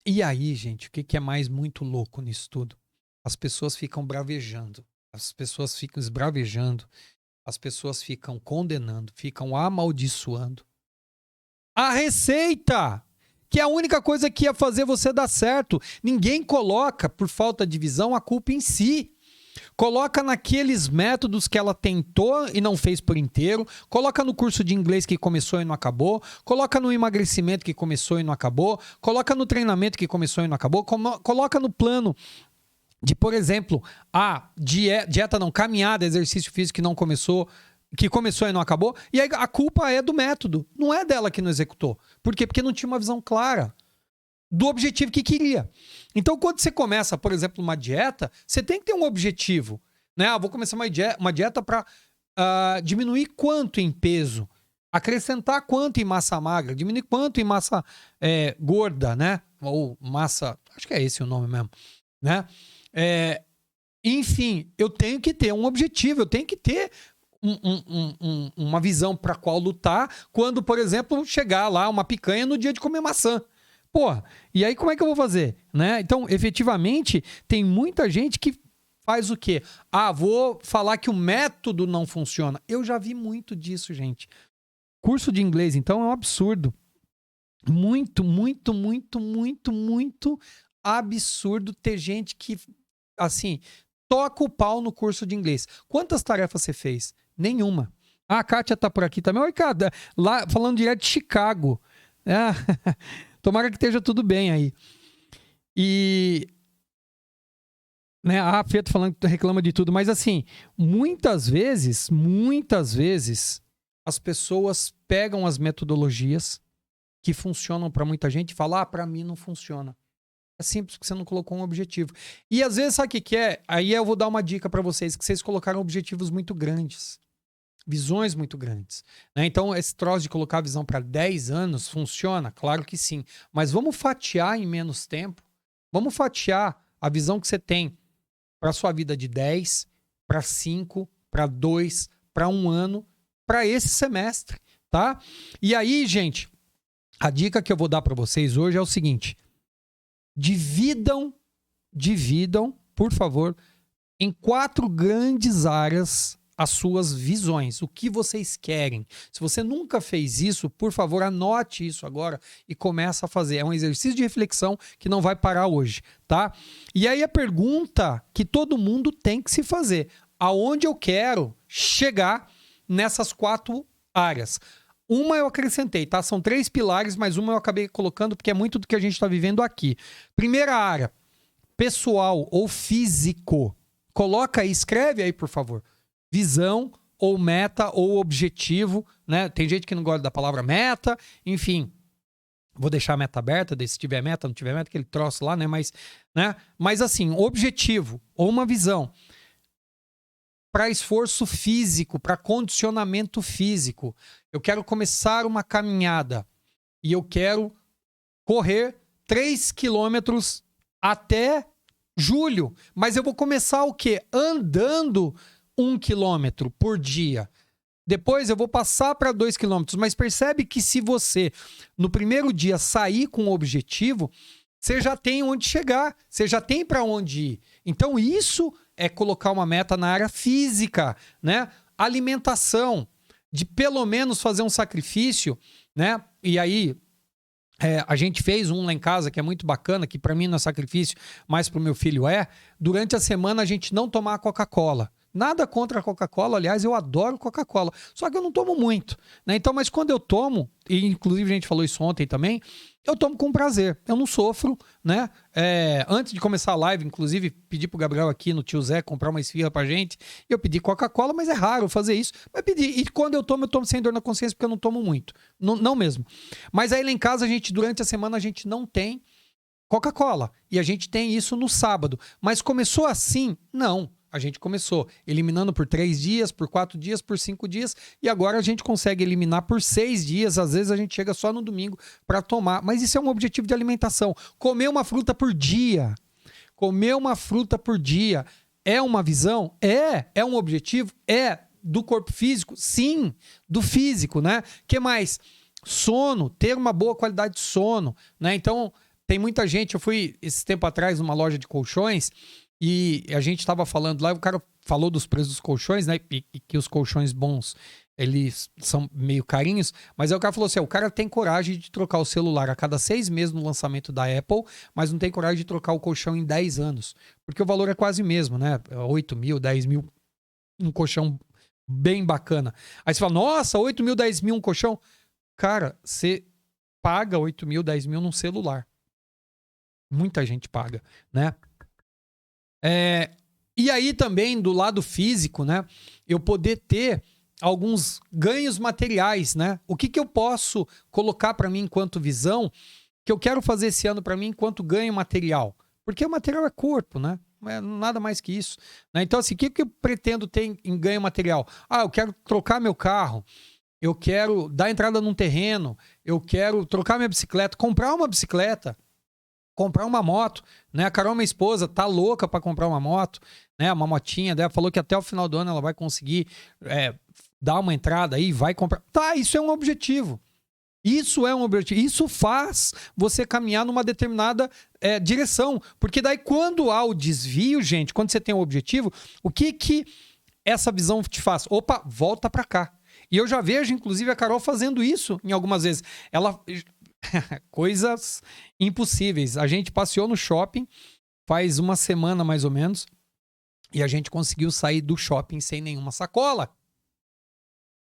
E aí, gente, o que é mais muito louco nisso tudo? As pessoas ficam bravejando, as pessoas ficam esbravejando, as pessoas ficam condenando, ficam amaldiçoando a receita, que é a única coisa que ia fazer você dar certo. Ninguém coloca, por falta de visão, a culpa em si. Coloca naqueles métodos que ela tentou e não fez por inteiro. Coloca no curso de inglês que começou e não acabou. Coloca no emagrecimento que começou e não acabou. Coloca no treinamento que começou e não acabou. Coloca no plano de, por exemplo, dieta não, caminhada, exercício físico que não começou, que começou e não acabou. E aí a culpa é do método. Não é dela que não executou. Por quê? Porque não tinha uma visão clara do objetivo que queria. Então, quando você começa, por exemplo, uma dieta, você tem que ter um objetivo, né? Vou começar uma dieta para diminuir quanto em peso, acrescentar quanto em massa magra, diminuir quanto em massa gorda, né? Ou massa, acho que é esse o nome mesmo, né? Enfim, eu tenho que ter um objetivo, eu tenho que ter uma visão para qual lutar quando, por exemplo, chegar lá uma picanha no dia de comer maçã. Porra, e aí como é que eu vou fazer? Né? Então, efetivamente, tem muita gente que faz o quê? Vou falar que o método não funciona. Eu já vi muito disso, gente. Curso de inglês, então, é um absurdo. Muito, muito, muito, muito, muito absurdo ter gente que, assim, toca o pau no curso de inglês. Quantas tarefas você fez? Nenhuma. A Kátia tá por aqui também. Oi, Kátia. Lá, falando direto de Chicago. Tomara que esteja tudo bem aí. E... né, a Fê tá falando que reclama de tudo. Mas assim, muitas vezes, as pessoas pegam as metodologias que funcionam para muita gente e falam, para mim não funciona. É simples porque você não colocou um objetivo. E às vezes, sabe o que é? Aí eu vou dar uma dica para vocês, que vocês colocaram objetivos muito grandes. Visões muito grandes. Né? Então, esse troço de colocar a visão para 10 anos funciona? Claro que sim. Mas vamos fatiar em menos tempo. Vamos fatiar a visão que você tem para a sua vida de 10, para 5, para 2, para 1 ano, para esse semestre. Tá? E aí, gente, a dica que eu vou dar para vocês hoje é o seguinte. Dividam, por favor, em 4 grandes áreas as suas visões, o que vocês querem. Se você nunca fez isso, por favor, anote isso agora e comece a fazer. É um exercício de reflexão que não vai parar hoje, tá? E aí a pergunta que todo mundo tem que se fazer: aonde eu quero chegar nessas 4 áreas? Uma eu acrescentei, tá? São 3 pilares, mas uma eu acabei colocando porque é muito do que a gente está vivendo aqui. Primeira área, pessoal ou físico. Coloca aí, escreve aí, por favor. Visão, ou meta, ou objetivo, né? Tem gente que não gosta da palavra meta, enfim. Vou deixar a meta aberta, se tiver meta, não tiver meta, aquele troço lá, né? Mas assim, objetivo, ou uma visão para esforço físico, para condicionamento físico. Eu quero começar uma caminhada e eu quero correr 3 quilômetros até julho. Mas eu vou começar o quê? Andando 1 quilômetro por dia. Depois eu vou passar para 2 quilômetros. Mas percebe que se você, no primeiro dia, sair com o objetivo, você já tem onde chegar. Você já tem para onde ir. Então isso é colocar uma meta na área física, né? Alimentação, de pelo menos fazer um sacrifício, né? E aí, a gente fez um lá em casa que é muito bacana, que para mim não é sacrifício, mas para o meu filho é. Durante a semana a gente não tomar Coca-Cola. Nada contra a Coca-Cola, aliás, eu adoro Coca-Cola, só que eu não tomo muito, né? Então, mas quando eu tomo, e inclusive a gente falou isso ontem também, eu tomo com prazer, eu não sofro, né? Antes de começar a live, inclusive, pedi pro Gabriel aqui no Tio Zé comprar uma esfirra pra gente, eu pedi Coca-Cola, mas é raro fazer isso, mas pedi, e quando eu tomo sem dor na consciência, porque eu não tomo muito, não mesmo. Mas aí lá em casa, durante a semana, a gente não tem Coca-Cola, e a gente tem isso no sábado, mas começou assim? Não. A gente começou eliminando por 3 dias, por 4 dias, por 5 dias, e agora a gente consegue eliminar por 6 dias. Às vezes a gente chega só no domingo para tomar. Mas isso é um objetivo de alimentação. Comer uma fruta por dia. Comer uma fruta por dia é uma visão? É um objetivo? do corpo físico? Sim, do físico, né? Que mais? Sono, ter uma boa qualidade de sono, né? Então, tem muita gente, eu fui esse tempo atrás numa loja de colchões e a gente estava falando lá, o cara falou dos preços dos colchões, né? E que os colchões bons, eles são meio carinhos, mas aí o cara falou assim, o cara tem coragem de trocar o celular a cada 6 meses no lançamento da Apple, mas não tem coragem de trocar o colchão em 10 anos, porque o valor é quase o mesmo, né? 8 mil, 10 mil, um colchão bem bacana. Aí você fala, nossa, 8 mil, 10 mil um colchão? Cara, você paga 8 mil, 10 mil num celular. Muita gente paga, né? E aí também, do lado físico, né? Eu poder ter alguns ganhos materiais, né? O que eu posso colocar para mim enquanto visão, que eu quero fazer esse ano para mim enquanto ganho material? Porque o material é corpo, né? Não é nada mais que isso, né? Então, assim, o que eu pretendo ter em ganho material? Eu quero trocar meu carro. Eu quero dar entrada num terreno, eu quero trocar minha bicicleta, comprar uma bicicleta, comprar uma moto, né? A Carol, minha esposa, tá louca para comprar uma moto, né? Uma motinha dela, falou que até o final do ano ela vai conseguir dar uma entrada aí, vai comprar. Tá, isso é um objetivo. Isso é um objetivo. Isso faz você caminhar numa determinada direção. Porque daí quando há o desvio, gente, quando você tem um objetivo, o que essa visão te faz? Opa, volta para cá. E eu já vejo, inclusive, a Carol fazendo isso em algumas vezes. Ela... Coisas impossíveis. A gente passeou no shopping faz uma semana, mais ou menos, e a gente conseguiu sair do shopping sem nenhuma sacola.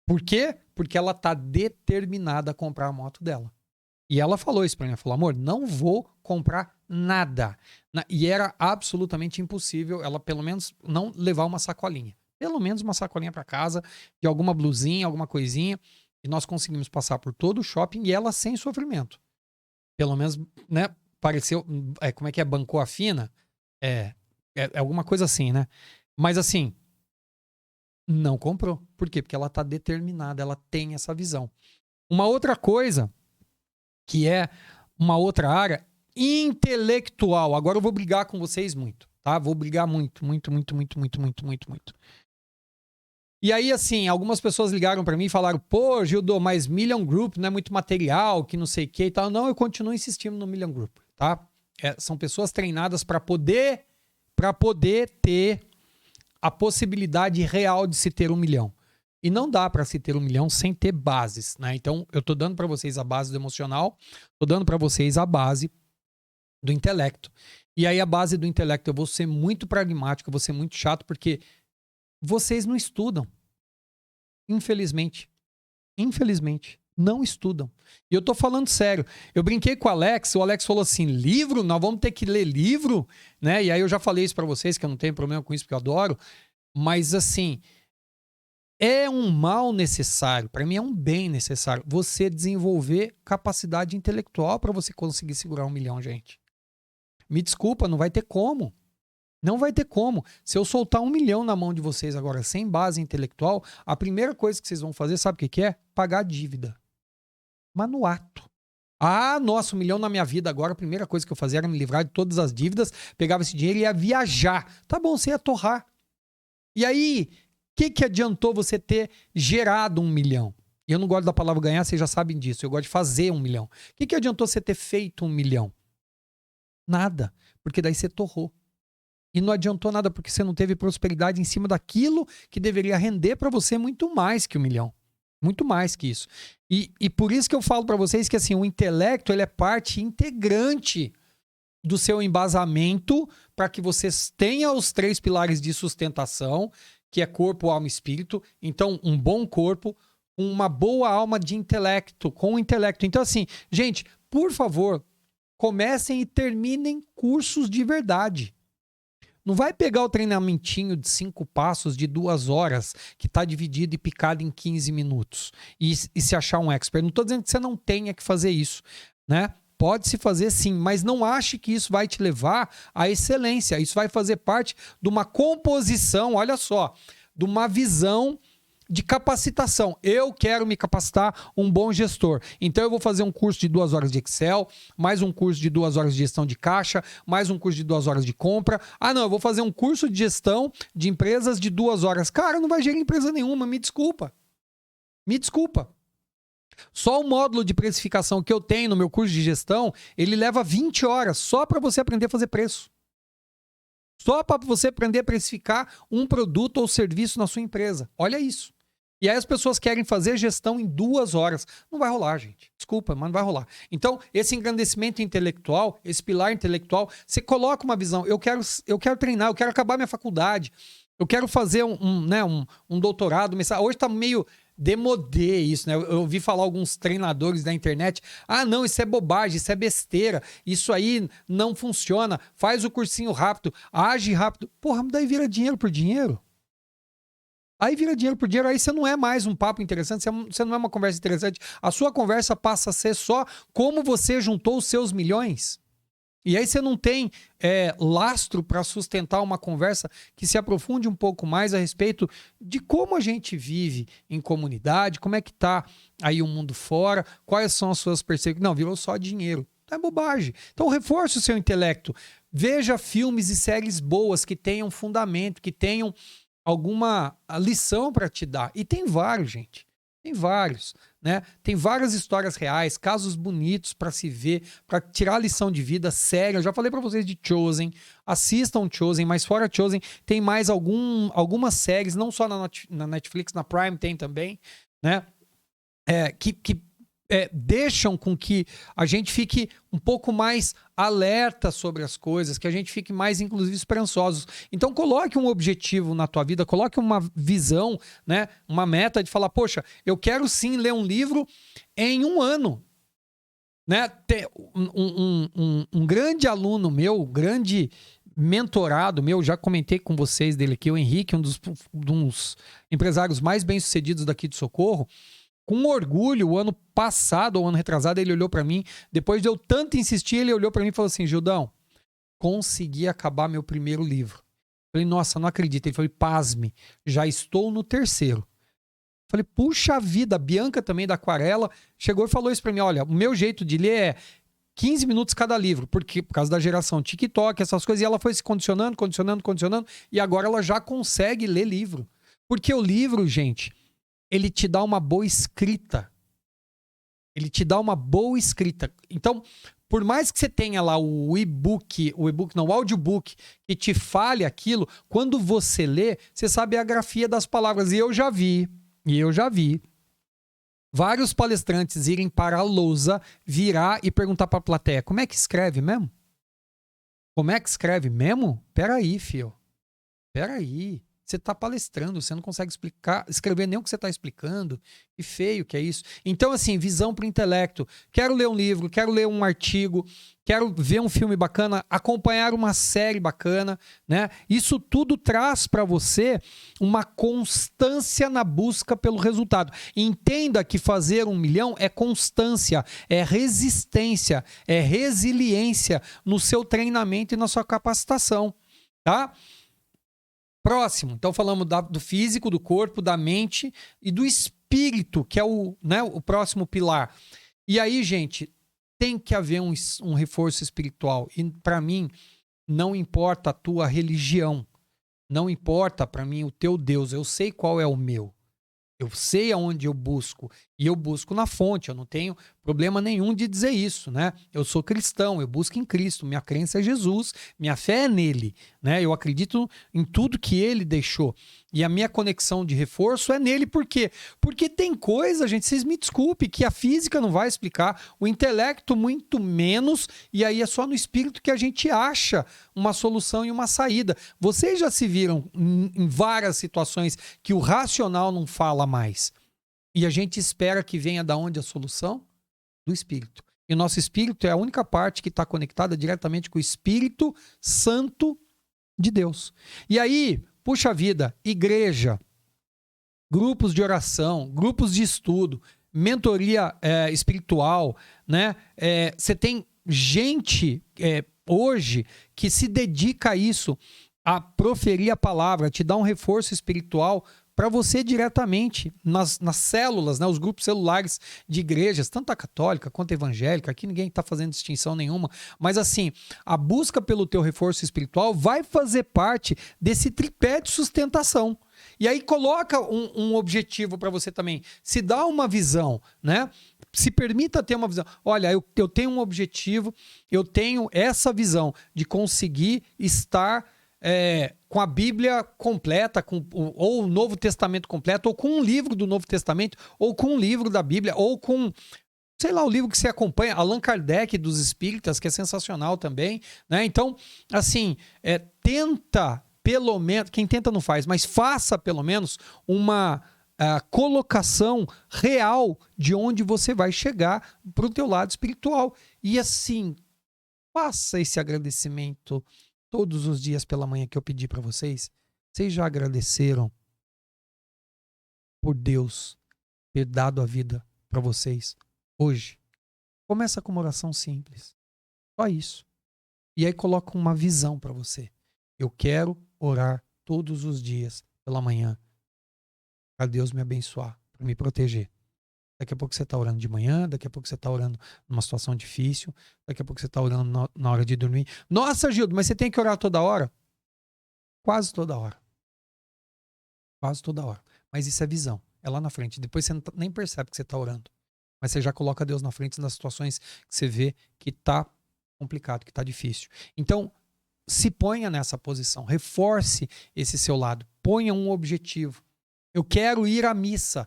Por quê? Porque ela tá determinada a comprar a moto dela. E ela falou isso pra mim. Ela falou, amor, não vou comprar nada. E era absolutamente impossível ela, pelo menos, não levar uma sacolinha. Pelo menos uma sacolinha para casa, de alguma blusinha, alguma coisinha. E nós conseguimos passar por todo o shopping e ela sem sofrimento. Pelo menos, né? Pareceu... como é que é? Bancou a fina? É alguma coisa assim, né? Mas assim, não comprou. Por quê? Porque ela tá determinada, ela tem essa visão. Uma outra coisa, que é uma outra área, intelectual. Agora eu vou brigar com vocês muito, tá? Vou brigar muito. E aí, assim, algumas pessoas ligaram pra mim e falaram, pô, Gildo, mas Million Group não é muito material, que não sei o que e tal. Não, eu continuo insistindo no Million Group, tá? São pessoas treinadas para poder ter a possibilidade real de se ter 1 milhão. E não dá para se ter 1 milhão sem ter bases, né? Então, eu tô dando para vocês a base do emocional, tô dando para vocês a base do intelecto. E aí, a base do intelecto, eu vou ser muito pragmático, eu vou ser muito chato, porque vocês não estudam. Infelizmente. Não estudam. E eu tô falando sério. Eu brinquei com o Alex falou assim, livro? Nós vamos ter que ler livro? Né? E aí eu já falei isso pra vocês, que eu não tenho problema com isso, porque eu adoro. Mas assim, é um mal necessário. Pra mim é um bem necessário. Você desenvolver capacidade intelectual pra você conseguir segurar 1 milhão, gente. Me desculpa, não vai ter como. Não vai ter como. Se eu soltar 1 milhão na mão de vocês agora sem base intelectual, a primeira coisa que vocês vão fazer, sabe o que é? Pagar a dívida. Mas no ato. Nossa, 1 milhão na minha vida agora, a primeira coisa que eu fazia era me livrar de todas as dívidas, pegava esse dinheiro e ia viajar. Tá bom, você ia torrar. E aí, o que adiantou você ter gerado 1 milhão? E eu não gosto da palavra ganhar, vocês já sabem disso. Eu gosto de fazer 1 milhão. O que adiantou você ter feito 1 milhão? Nada. Porque daí você torrou. E não adiantou nada porque você não teve prosperidade em cima daquilo que deveria render para você muito mais que 1 milhão. Muito mais que isso. E por isso que eu falo para vocês que assim, o intelecto ele é parte integrante do seu embasamento para que vocês tenham os 3 pilares de sustentação, que é corpo, alma e espírito. Então, um bom corpo, uma boa alma de intelecto, com o intelecto. Então assim, gente, por favor, comecem e terminem cursos de verdade. Não vai pegar o treinamentinho de 5 passos de 2 horas, que está dividido e picado em 15 minutos, e se achar um expert. Não estou dizendo que você não tenha que fazer isso, né? Pode se fazer sim, mas não ache que isso vai te levar à excelência. Isso vai fazer parte de uma composição, olha só, de uma visão de capacitação. Eu quero me capacitar um bom gestor. Então eu vou fazer um curso de 2 horas de Excel, mais um curso de 2 horas de gestão de caixa, mais um curso de 2 horas de compra. Ah, não, eu vou fazer um curso de gestão de empresas de 2 horas. Cara, não vai gerir empresa nenhuma, me desculpa. Me desculpa. Só o módulo de precificação que eu tenho no meu curso de gestão, ele leva 20 horas só para você aprender a fazer preço. Só para você aprender a precificar um produto ou serviço na sua empresa. Olha isso. E aí as pessoas querem fazer gestão em 2 horas. Não vai rolar, gente. Desculpa, mas não vai rolar. Então, esse engrandecimento intelectual, esse pilar intelectual, você coloca uma visão. Eu quero treinar, eu quero acabar minha faculdade. Eu quero fazer um doutorado. Hoje está meio demodê isso, né? Eu ouvi falar alguns treinadores da internet. Ah, não, isso é bobagem, isso é besteira. Isso aí não funciona. Faz o cursinho rápido, age rápido. Porra, daí vira dinheiro por dinheiro. Aí vira dinheiro por dinheiro, aí você não é mais um papo interessante, você não é uma conversa interessante. A sua conversa passa a ser só como você juntou os seus milhões. E aí você não tem lastro para sustentar uma conversa que se aprofunde um pouco mais a respeito de como a gente vive em comunidade, como é que tá aí o mundo fora, quais são as suas perspectivas. Não, virou só dinheiro. É bobagem. Então reforce o seu intelecto. Veja filmes e séries boas que tenham fundamento, que tenham alguma lição para te dar. E tem vários, gente. Tem vários, né? Tem várias histórias reais, casos bonitos para se ver, para tirar lição de vida séria. Eu já falei para vocês de Chosen, assistam Chosen, mas fora Chosen tem mais algumas séries, não só na Netflix, na Prime tem também, né? Que deixam com que a gente fique um pouco mais alerta sobre as coisas, que a gente fique mais, inclusive, esperançosos. Então, coloque um objetivo na tua vida, coloque uma visão, né? Uma meta de falar, poxa, eu quero sim ler um livro em 1 ano. Né? Um grande aluno meu, grande mentorado meu, já comentei com vocês dele aqui, o Henrique, um dos empresários mais bem-sucedidos daqui de Socorro. Com orgulho, o ano passado, ou ano retrasado, ele olhou para mim, depois de eu tanto insistir, ele olhou para mim e falou assim, Gildão, consegui acabar meu primeiro livro. Eu falei, nossa, não acredito. Ele falou, pasme, já estou no 3º. Eu falei, puxa vida, a Bianca também da Aquarela chegou e falou isso para mim, olha, o meu jeito de ler é 15 minutos cada livro, porque por causa da geração TikTok, essas coisas, e ela foi se condicionando, e agora ela já consegue ler livro. Porque o livro, gente, ele te dá uma boa escrita. Ele te dá uma boa escrita. Então, por mais que você tenha lá o audiobook, que te fale aquilo, quando você lê, você sabe a grafia das palavras. E eu já vi vários palestrantes irem para a lousa, virar e perguntar para a plateia, como é que escreve mesmo? Como é que escreve mesmo? Peraí, filho. Peraí. Você está palestrando, você não consegue escrever nem o que você está explicando. Que feio que é isso. Então, assim, visão para o intelecto. Quero ler um livro, quero ler um artigo, quero ver um filme bacana, acompanhar uma série bacana, né? Isso tudo traz para você uma constância na busca pelo resultado. Entenda que fazer 1 milhão é constância, é resistência, é resiliência no seu treinamento e na sua capacitação, tá? Próximo, então falamos do físico, do corpo, da mente e do espírito, que é o próximo pilar. E aí, gente, tem que haver um reforço espiritual. E para mim, não importa a tua religião, não importa para mim o teu Deus, eu sei qual é o meu. Eu sei aonde eu busco, e eu busco na fonte, eu não tenho problema nenhum de dizer isso, né? Eu sou cristão, eu busco em Cristo, minha crença é Jesus, minha fé é nele, né? Eu acredito em tudo que ele deixou, e a minha conexão de reforço é nele, por quê? Porque tem coisa, gente, vocês me desculpem, que a física não vai explicar, o intelecto muito menos, e aí é só no espírito que a gente acha uma solução e uma saída. Vocês já se viram em várias situações que o racional não fala mais. E a gente espera que venha da onde a solução? Do espírito. E o nosso espírito é a única parte que está conectada diretamente com o Espírito Santo de Deus. E aí, puxa vida, igreja, grupos de oração, grupos de estudo, mentoria espiritual, né? Você tem gente hoje que se dedica a isso, a proferir a palavra, te dá um reforço espiritual para você diretamente nas células, né, os grupos celulares de igrejas, tanto a católica quanto a evangélica. Aqui ninguém está fazendo distinção nenhuma, mas assim, a busca pelo teu reforço espiritual vai fazer parte desse tripé de sustentação. E aí coloca um objetivo para você também, se dá uma visão, né? Se permita ter uma visão. Olha, eu tenho um objetivo, eu tenho essa visão de conseguir estar com a Bíblia completa, ou o Novo Testamento completo, ou com um livro do Novo Testamento, ou com um livro da Bíblia, ou com, sei lá, o livro que você acompanha, Allan Kardec dos Espíritas, que é sensacional também, né? Então, assim, tenta, pelo menos, quem tenta não faz, mas faça pelo menos uma colocação real de onde você vai chegar para o teu lado espiritual. E assim, faça esse agradecimento todos os dias pela manhã que eu pedi para vocês. Vocês já agradeceram por Deus ter dado a vida para vocês hoje? Começa com uma oração simples. Só isso. E aí coloca uma visão para você. Eu quero orar todos os dias pela manhã para Deus me abençoar, para me proteger. Daqui a pouco você está orando de manhã, daqui a pouco você está orando numa situação difícil, daqui a pouco você está orando na hora de dormir. Nossa, Gildo, mas você tem que orar toda hora? Quase toda hora. Quase toda hora. Mas isso é visão. É lá na frente. Depois você nem percebe que você está orando. Mas você já coloca Deus na frente nas situações que você vê que está complicado, que está difícil. Então, se ponha nessa posição. Reforce esse seu lado. Ponha um objetivo. Eu quero ir à missa.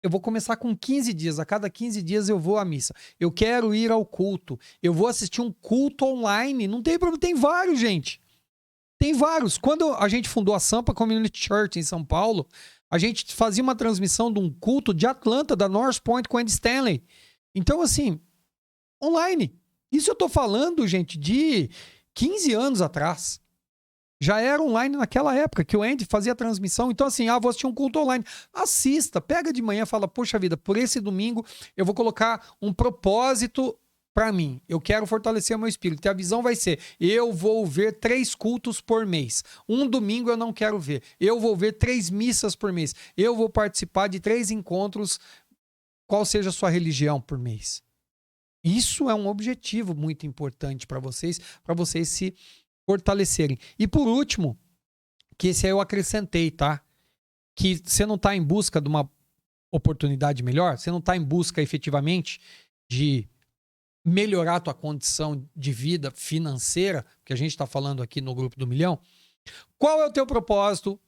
Eu vou começar com 15 dias. A cada 15 dias eu vou à missa. Eu quero ir ao culto. Eu vou assistir um culto online. Não tem problema. Tem vários, gente. Tem vários. Quando a gente fundou a Sampa Community Church em São Paulo, a gente fazia uma transmissão de um culto de Atlanta, da North Point com Andy Stanley. Então, assim, online. Isso eu tô falando, gente, de 15 anos atrás. Já era online naquela época que o Andy fazia a transmissão. Então, assim, vou assistir um culto online. Assista, pega de manhã e fala, poxa vida, por esse domingo eu vou colocar um propósito para mim. Eu quero fortalecer o meu espírito. E a visão vai ser, eu vou ver 3 cultos por mês. Um domingo eu não quero ver. Eu vou ver 3 missas por mês. Eu vou participar de 3 encontros, qual seja a sua religião, por mês. Isso é um objetivo muito importante para vocês se fortalecerem. E por último, que esse aí eu acrescentei, tá? Que você não está em busca de uma oportunidade melhor, você não está em busca efetivamente de melhorar a tua condição de vida financeira, que a gente está falando aqui no Grupo do Milhão. Qual é o teu propósito?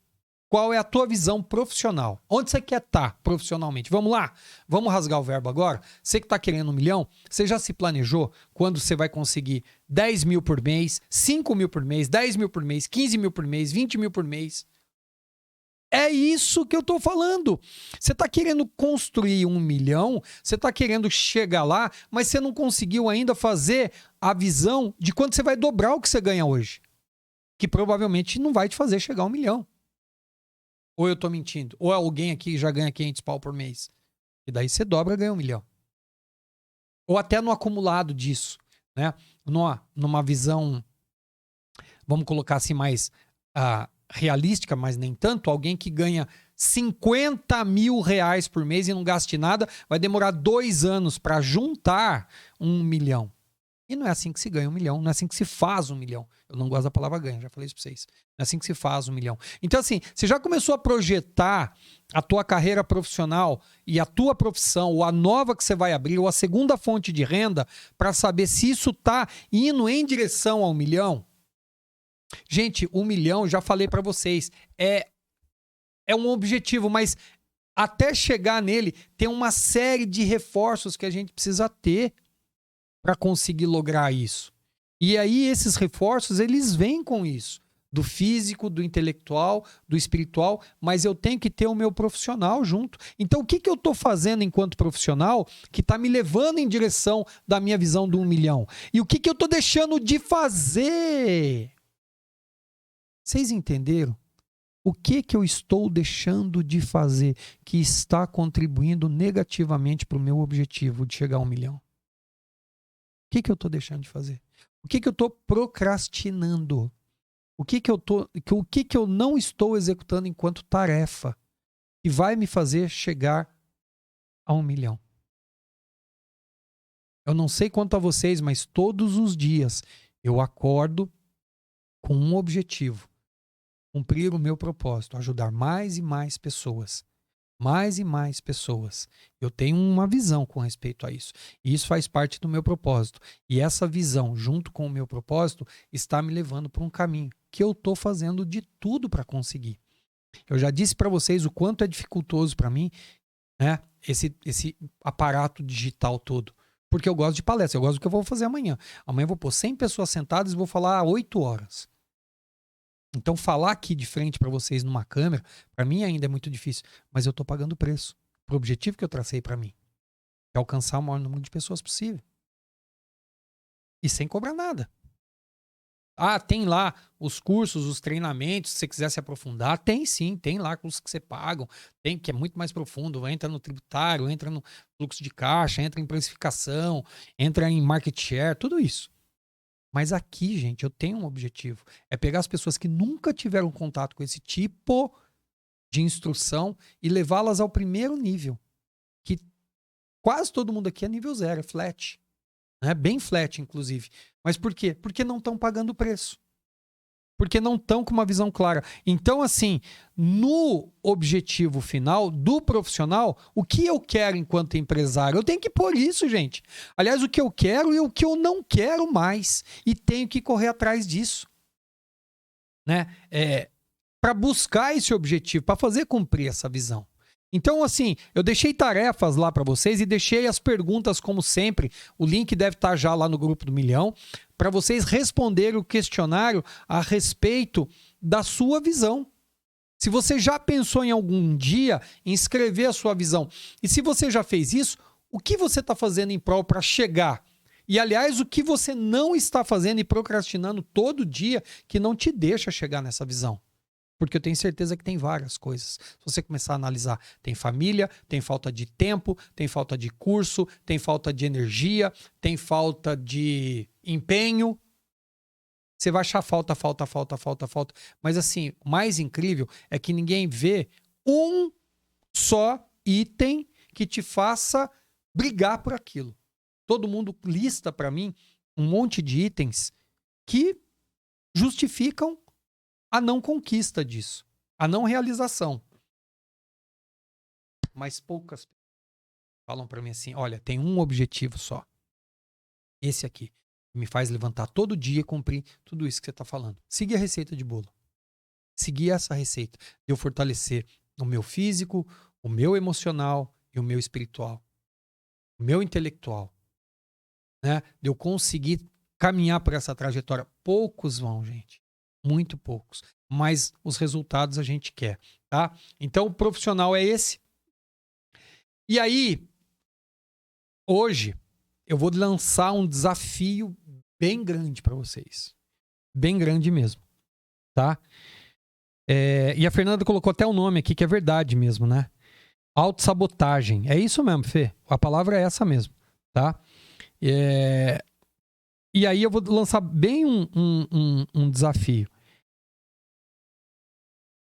Qual é a tua visão profissional? Onde você quer estar profissionalmente? Vamos lá? Vamos rasgar o verbo agora? Você que está querendo 1 milhão, você já se planejou quando você vai conseguir 10 mil por mês, 5 mil por mês, 10 mil por mês, 15 mil por mês, 20 mil por mês? É isso que eu estou falando. Você está querendo construir 1 milhão, você está querendo chegar lá, mas você não conseguiu ainda fazer a visão de quanto você vai dobrar o que você ganha hoje. Que provavelmente não vai te fazer chegar a 1 milhão. Ou eu tô mentindo? Ou alguém aqui já ganha 500 pau por mês? E daí você dobra e ganha 1 milhão. Ou até no acumulado disso, né? Numa visão, vamos colocar assim, mais realística, mas nem tanto. Alguém que ganha 50 mil reais por mês e não gaste nada, vai demorar 2 anos para juntar 1 milhão. E não é assim que se ganha 1 milhão, não é assim que se faz 1 milhão. Eu não gosto da palavra ganha, já falei isso pra vocês. Não é assim que se faz 1 milhão. Então, assim, você já começou a projetar a tua carreira profissional e a tua profissão, ou a nova que você vai abrir, ou a segunda fonte de renda, para saber se isso tá indo em direção a 1 milhão? Gente, 1 milhão, já falei para vocês, é um objetivo, mas até chegar nele, tem uma série de reforços que a gente precisa ter para conseguir lograr isso. E aí esses reforços, eles vêm com isso. Do físico, do intelectual, do espiritual, mas eu tenho que ter o meu profissional junto. Então o que eu estou fazendo enquanto profissional que está me levando em direção da minha visão do 1 milhão? E o que eu estou deixando de fazer? Vocês entenderam? O que eu estou deixando de fazer que está contribuindo negativamente para o meu objetivo de chegar a 1 milhão? O que eu estou deixando de fazer? O que eu estou procrastinando? O que eu não estou executando enquanto tarefa? que vai me fazer chegar a 1 milhão. Eu não sei quanto a vocês, mas todos os dias eu acordo com um objetivo: cumprir o meu propósito, ajudar mais e mais pessoas. Mais e mais pessoas. Eu tenho uma visão com respeito a isso. E isso faz parte do meu propósito. E essa visão, junto com o meu propósito, está me levando para um caminho que eu estou fazendo de tudo para conseguir. Eu já disse para vocês o quanto é dificultoso para mim, né, esse aparato digital todo. Porque eu gosto de palestra, eu gosto do que eu vou fazer amanhã. Amanhã eu vou pôr 100 pessoas sentadas e vou falar 8 horas. Então, falar aqui de frente para vocês numa câmera, para mim ainda é muito difícil. Mas eu estou pagando preço pro objetivo que eu tracei para mim. É alcançar o maior número de pessoas possível. E sem cobrar nada. Ah, tem lá os cursos, os treinamentos, se você quiser se aprofundar. Tem sim, tem lá cursos que você pagam. Tem, que é muito mais profundo. Entra no tributário, entra no fluxo de caixa, entra em precificação, entra em market share, tudo isso. Mas aqui, gente, eu tenho um objetivo. É pegar as pessoas que nunca tiveram contato com esse tipo de instrução e levá-las ao primeiro nível. Que quase todo mundo aqui é nível 0, é flat. Né? Bem flat, inclusive. Mas por quê? Porque não estão pagando preço. Porque não estão com uma visão clara. Então, assim, no objetivo final do profissional, o que eu quero enquanto empresário? Eu tenho que pôr isso, gente. Aliás, o que eu quero e o que eu não quero mais. E tenho que correr atrás disso. Né? Para buscar esse objetivo, para fazer cumprir essa visão. Então, assim, eu deixei tarefas lá para vocês e deixei as perguntas, como sempre. O link deve estar já lá no grupo do Milhão, para vocês responderem o questionário a respeito da sua visão. Se você já pensou em algum dia em escrever a sua visão, e se você já fez isso, o que você está fazendo em prol para chegar? E, aliás, o que você não está fazendo e procrastinando todo dia que não te deixa chegar nessa visão? Porque eu tenho certeza que tem várias coisas. Se você começar a analisar, tem família, tem falta de tempo, tem falta de curso, tem falta de energia, tem falta de empenho. Você vai achar falta. Mas assim, o mais incrível é que ninguém vê um só item que te faça brigar por aquilo. Todo mundo lista para mim um monte de itens que justificam a não conquista disso, a não realização. Mas poucas falam para mim assim, olha, tem um objetivo só. Esse aqui. Me faz levantar todo dia e cumprir tudo isso que você está falando. Seguir a receita de bolo. Seguir essa receita. De eu fortalecer o meu físico, o meu emocional e o meu espiritual. O meu intelectual. Né? De eu conseguir caminhar por essa trajetória. Poucos vão, gente. Muito poucos. Mas os resultados a gente quer, tá? Então, o profissional é esse. E aí, hoje, eu vou lançar um desafio bem grande para vocês. Bem grande mesmo, tá? E a Fernanda colocou até o nome aqui, que é verdade mesmo, né? Autossabotagem. É isso mesmo, Fê. A palavra é essa mesmo, tá? E aí eu vou lançar bem um desafio.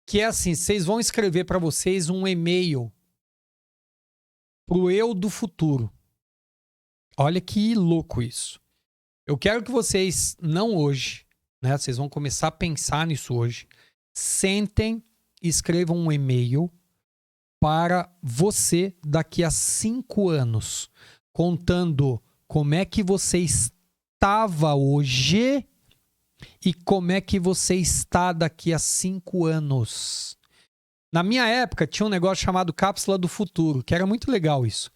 Que é assim, vocês vão escrever para vocês um e-mail pro eu do futuro. Olha que louco isso. Eu quero que vocês, não hoje, né? Vocês vão começar a pensar nisso hoje. Sentem e escrevam um e-mail para você daqui a 5 anos. Contando como é que você estava hoje e como é que você está daqui a 5 anos. Na minha época, tinha um negócio chamado Cápsula do Futuro, que era muito legal isso.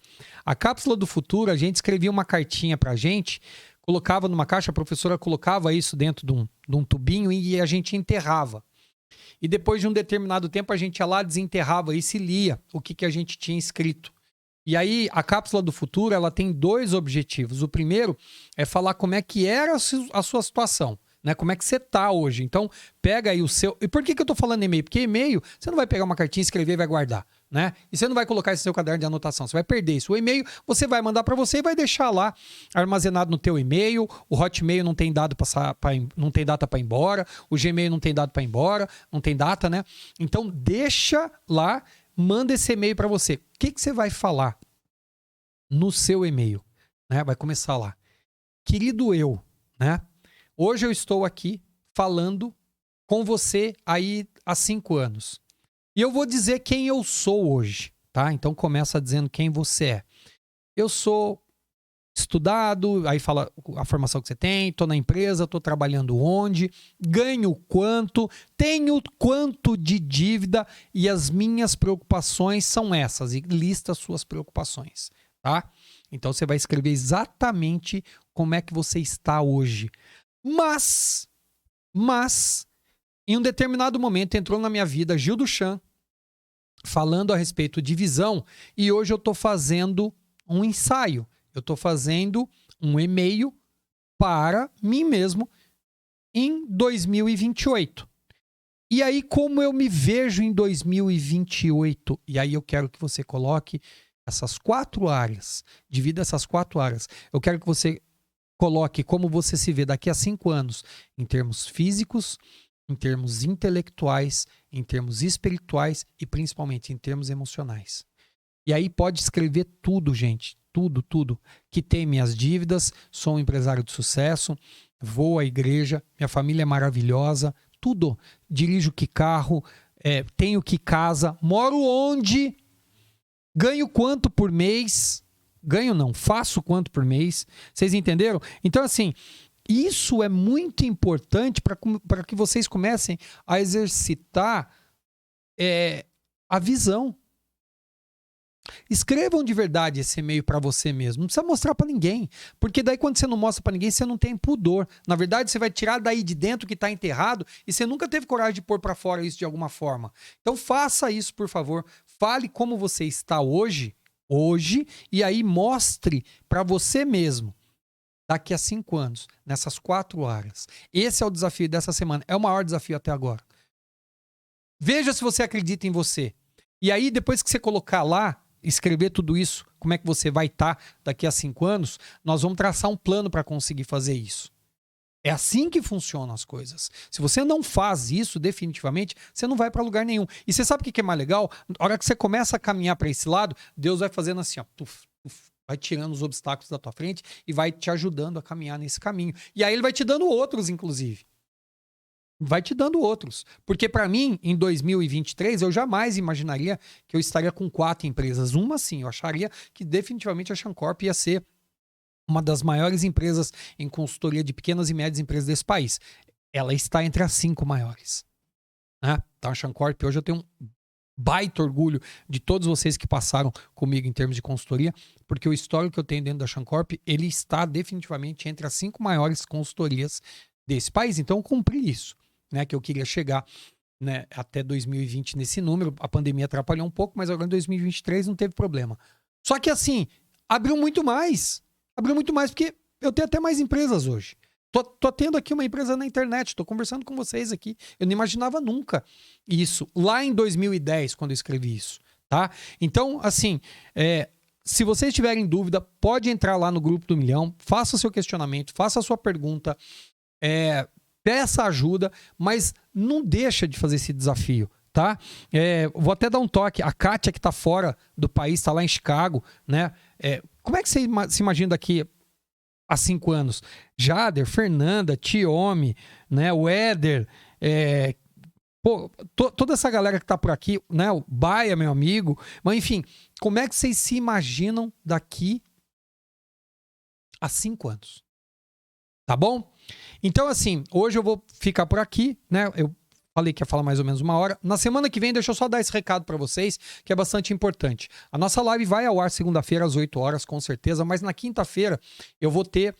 A Cápsula do Futuro, a gente escrevia uma cartinha pra gente, colocava numa caixa, a professora colocava isso dentro de um tubinho e a gente enterrava. E depois de um determinado tempo, a gente ia lá, desenterrava isso e lia o que a gente tinha escrito. E aí, a Cápsula do Futuro, ela tem 2 objetivos. O primeiro é falar como é que era a sua situação. Né? Como é que você tá hoje? Então, pega aí o seu... E por que eu tô falando e-mail? Porque e-mail, você não vai pegar uma cartinha, escrever e vai guardar, né? E você não vai colocar isso no seu caderno de anotação, você vai perder isso. O e-mail, você vai mandar para você e vai deixar lá armazenado no teu e-mail. O Hotmail não tem data para ir embora, o Gmail não tem data para ir embora, não tem data, né? Então, deixa lá, manda esse e-mail para você. O que você vai falar no seu e-mail? Né? Vai começar lá. Querido eu, né? Hoje eu estou aqui falando com você aí há 5 anos. E eu vou dizer quem eu sou hoje, tá? Então começa dizendo quem você é. Eu sou estudado, aí fala a formação que você tem, tô na empresa, tô trabalhando onde, ganho quanto, tenho quanto de dívida e as minhas preocupações são essas. E lista as suas preocupações, tá? Então você vai escrever exatamente como é que você está hoje. Mas, em um determinado momento entrou na minha vida Gil Duchamp falando a respeito de visão e hoje eu estou fazendo um ensaio. Eu estou fazendo um e-mail para mim mesmo em 2028. E aí, como eu me vejo em 2028? E aí eu quero que você coloque essas 4 áreas, divida essas 4 áreas. Eu quero que você coloque como você se vê daqui a 5 anos, em termos físicos, em termos intelectuais, em termos espirituais e principalmente em termos emocionais. E aí pode escrever tudo, gente. Tudo. Que tem minhas dívidas, sou um empresário de sucesso, vou à igreja, minha família é maravilhosa, tudo. Dirijo que carro, tenho que casa, moro onde, ganho quanto por mês, ganho não, faço quanto por mês. Vocês entenderam? Então, assim, isso é muito importante para que vocês comecem a exercitar a visão. Escrevam de verdade esse e-mail para você mesmo. Não precisa mostrar para ninguém. Porque daí quando você não mostra para ninguém, você não tem pudor. Na verdade, você vai tirar daí de dentro que está enterrado e você nunca teve coragem de pôr para fora isso de alguma forma. Então faça isso, por favor. Fale como você está hoje, e aí mostre para você mesmo daqui a 5 anos, nessas 4 áreas. Esse é o desafio dessa semana. É o maior desafio até agora. Veja se você acredita em você. E aí, depois que você colocar lá, escrever tudo isso, como é que você vai estar daqui a 5 anos, nós vamos traçar um plano para conseguir fazer isso. É assim que funcionam as coisas. Se você não faz isso, definitivamente, você não vai para lugar nenhum. E você sabe o que é mais legal? Na hora que você começa a caminhar para esse lado, Deus vai fazendo assim, ó, vai tirando os obstáculos da tua frente e vai te ajudando a caminhar nesse caminho. E aí ele vai te dando outros, inclusive. Vai te dando outros. Porque para mim, em 2023, eu jamais imaginaria que eu estaria com 4 empresas. Uma sim, eu acharia que definitivamente a Xancorp ia ser uma das maiores empresas em consultoria de pequenas e médias empresas desse país. Ela está entre as 5 maiores. Né? Então a Xancorp, hoje eu tenho um baita orgulho de todos vocês que passaram comigo em termos de consultoria, porque o histórico que eu tenho dentro da Xancorp, ele está definitivamente entre as 5 maiores consultorias desse país. Então eu cumpri isso. Né, que eu queria chegar, né, até 2020 nesse número. A pandemia atrapalhou um pouco, mas agora em 2023 não teve problema. Só que assim, abriu muito mais porque eu tenho até mais empresas hoje. Tô tendo aqui uma empresa na internet, tô conversando com vocês aqui. Eu não imaginava nunca isso, lá em 2010, quando eu escrevi isso, tá? Então, assim, se vocês tiverem dúvida, pode entrar lá no Grupo do Milhão, faça o seu questionamento, faça a sua pergunta, peça ajuda, mas não deixa de fazer esse desafio, tá? Vou até dar um toque. A Kátia, que tá fora do país, tá lá em Chicago, né? Como é que você se imagina daqui a 5 anos? Jader, Fernanda, Tiomi, né? O Éder, toda essa galera que tá por aqui, né? O Baia, meu amigo. Mas, enfim, como é que vocês se imaginam daqui a 5 anos? Tá bom? Então, assim, hoje eu vou ficar por aqui, né? Eu falei que ia falar mais ou menos 1 hora. Na semana que vem, deixa eu só dar esse recado para vocês, que é bastante importante. A nossa live vai ao ar segunda-feira às 8 horas, com certeza, mas na quinta-feira eu vou ter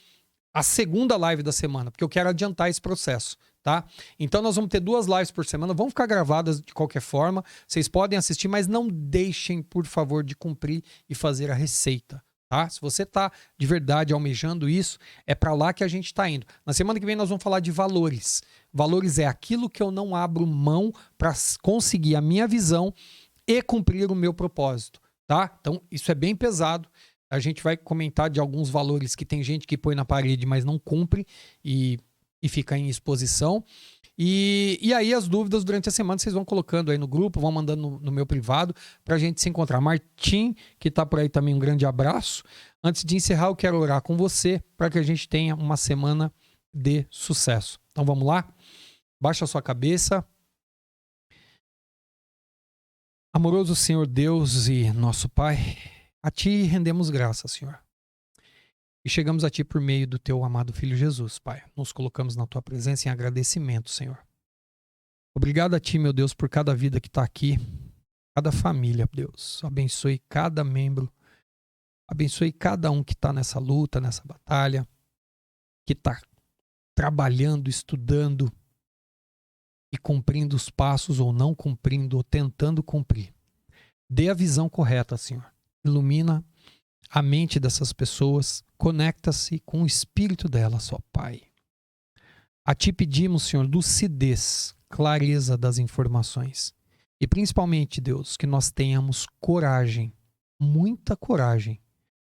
a segunda live da semana, porque eu quero adiantar esse processo, tá? Então nós vamos ter 2 lives por semana, vão ficar gravadas de qualquer forma, vocês podem assistir, mas não deixem, por favor, de cumprir e fazer a receita. Tá? Se você está de verdade almejando isso, é para lá que a gente está indo. Na semana que vem nós vamos falar de valores. Valores é aquilo que eu não abro mão para conseguir a minha visão e cumprir o meu propósito. Tá? Então isso é bem pesado. A gente vai comentar de alguns valores que tem gente que põe na parede, mas não cumpre. E e fica em exposição. E aí as dúvidas durante a semana vocês vão colocando aí no grupo, vão mandando no meu privado pra gente se encontrar. Martim, que tá por aí também, um grande abraço. Antes de encerrar, eu quero orar com você para que a gente tenha uma semana de sucesso. Então vamos lá? Baixa a sua cabeça. Amoroso Senhor Deus e nosso Pai, a Ti rendemos graças, Senhor. E chegamos a Ti por meio do Teu amado Filho Jesus, Pai. Nos colocamos na Tua presença em agradecimento, Senhor. Obrigado a Ti, meu Deus, por cada vida que está aqui, cada família, Deus. Abençoe cada membro, abençoe cada um que está nessa luta, nessa batalha, que está trabalhando, estudando e cumprindo os passos ou não cumprindo ou tentando cumprir. Dê a visão correta, Senhor. Ilumina a mente dessas pessoas, conecta-se com o espírito delas, ó Pai. A Ti pedimos, Senhor, lucidez, clareza das informações. E principalmente, Deus, que nós tenhamos coragem, muita coragem,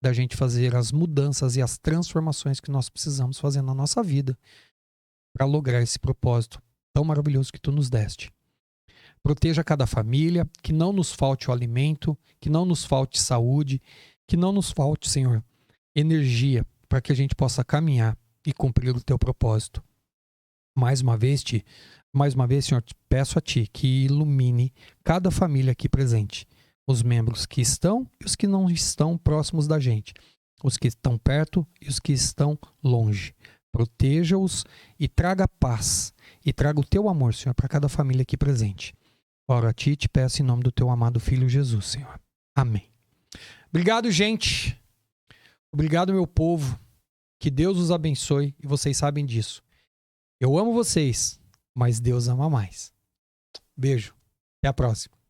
da gente fazer as mudanças e as transformações que nós precisamos fazer na nossa vida para lograr esse propósito tão maravilhoso que Tu nos deste. Proteja cada família, que não nos falte o alimento, que não nos falte saúde, que não nos falte, Senhor, energia para que a gente possa caminhar e cumprir o Teu propósito. Mais uma vez, Senhor, te peço a Ti que ilumine cada família aqui presente, os membros que estão e os que não estão próximos da gente, os que estão perto e os que estão longe. Proteja-os e traga paz e traga o Teu amor, Senhor, para cada família aqui presente. Oro a Ti e te peço em nome do Teu amado Filho Jesus, Senhor. Amém. Obrigado, gente. Obrigado, meu povo. Que Deus os abençoe e vocês sabem disso. Eu amo vocês, mas Deus ama mais. Beijo. Até a próxima.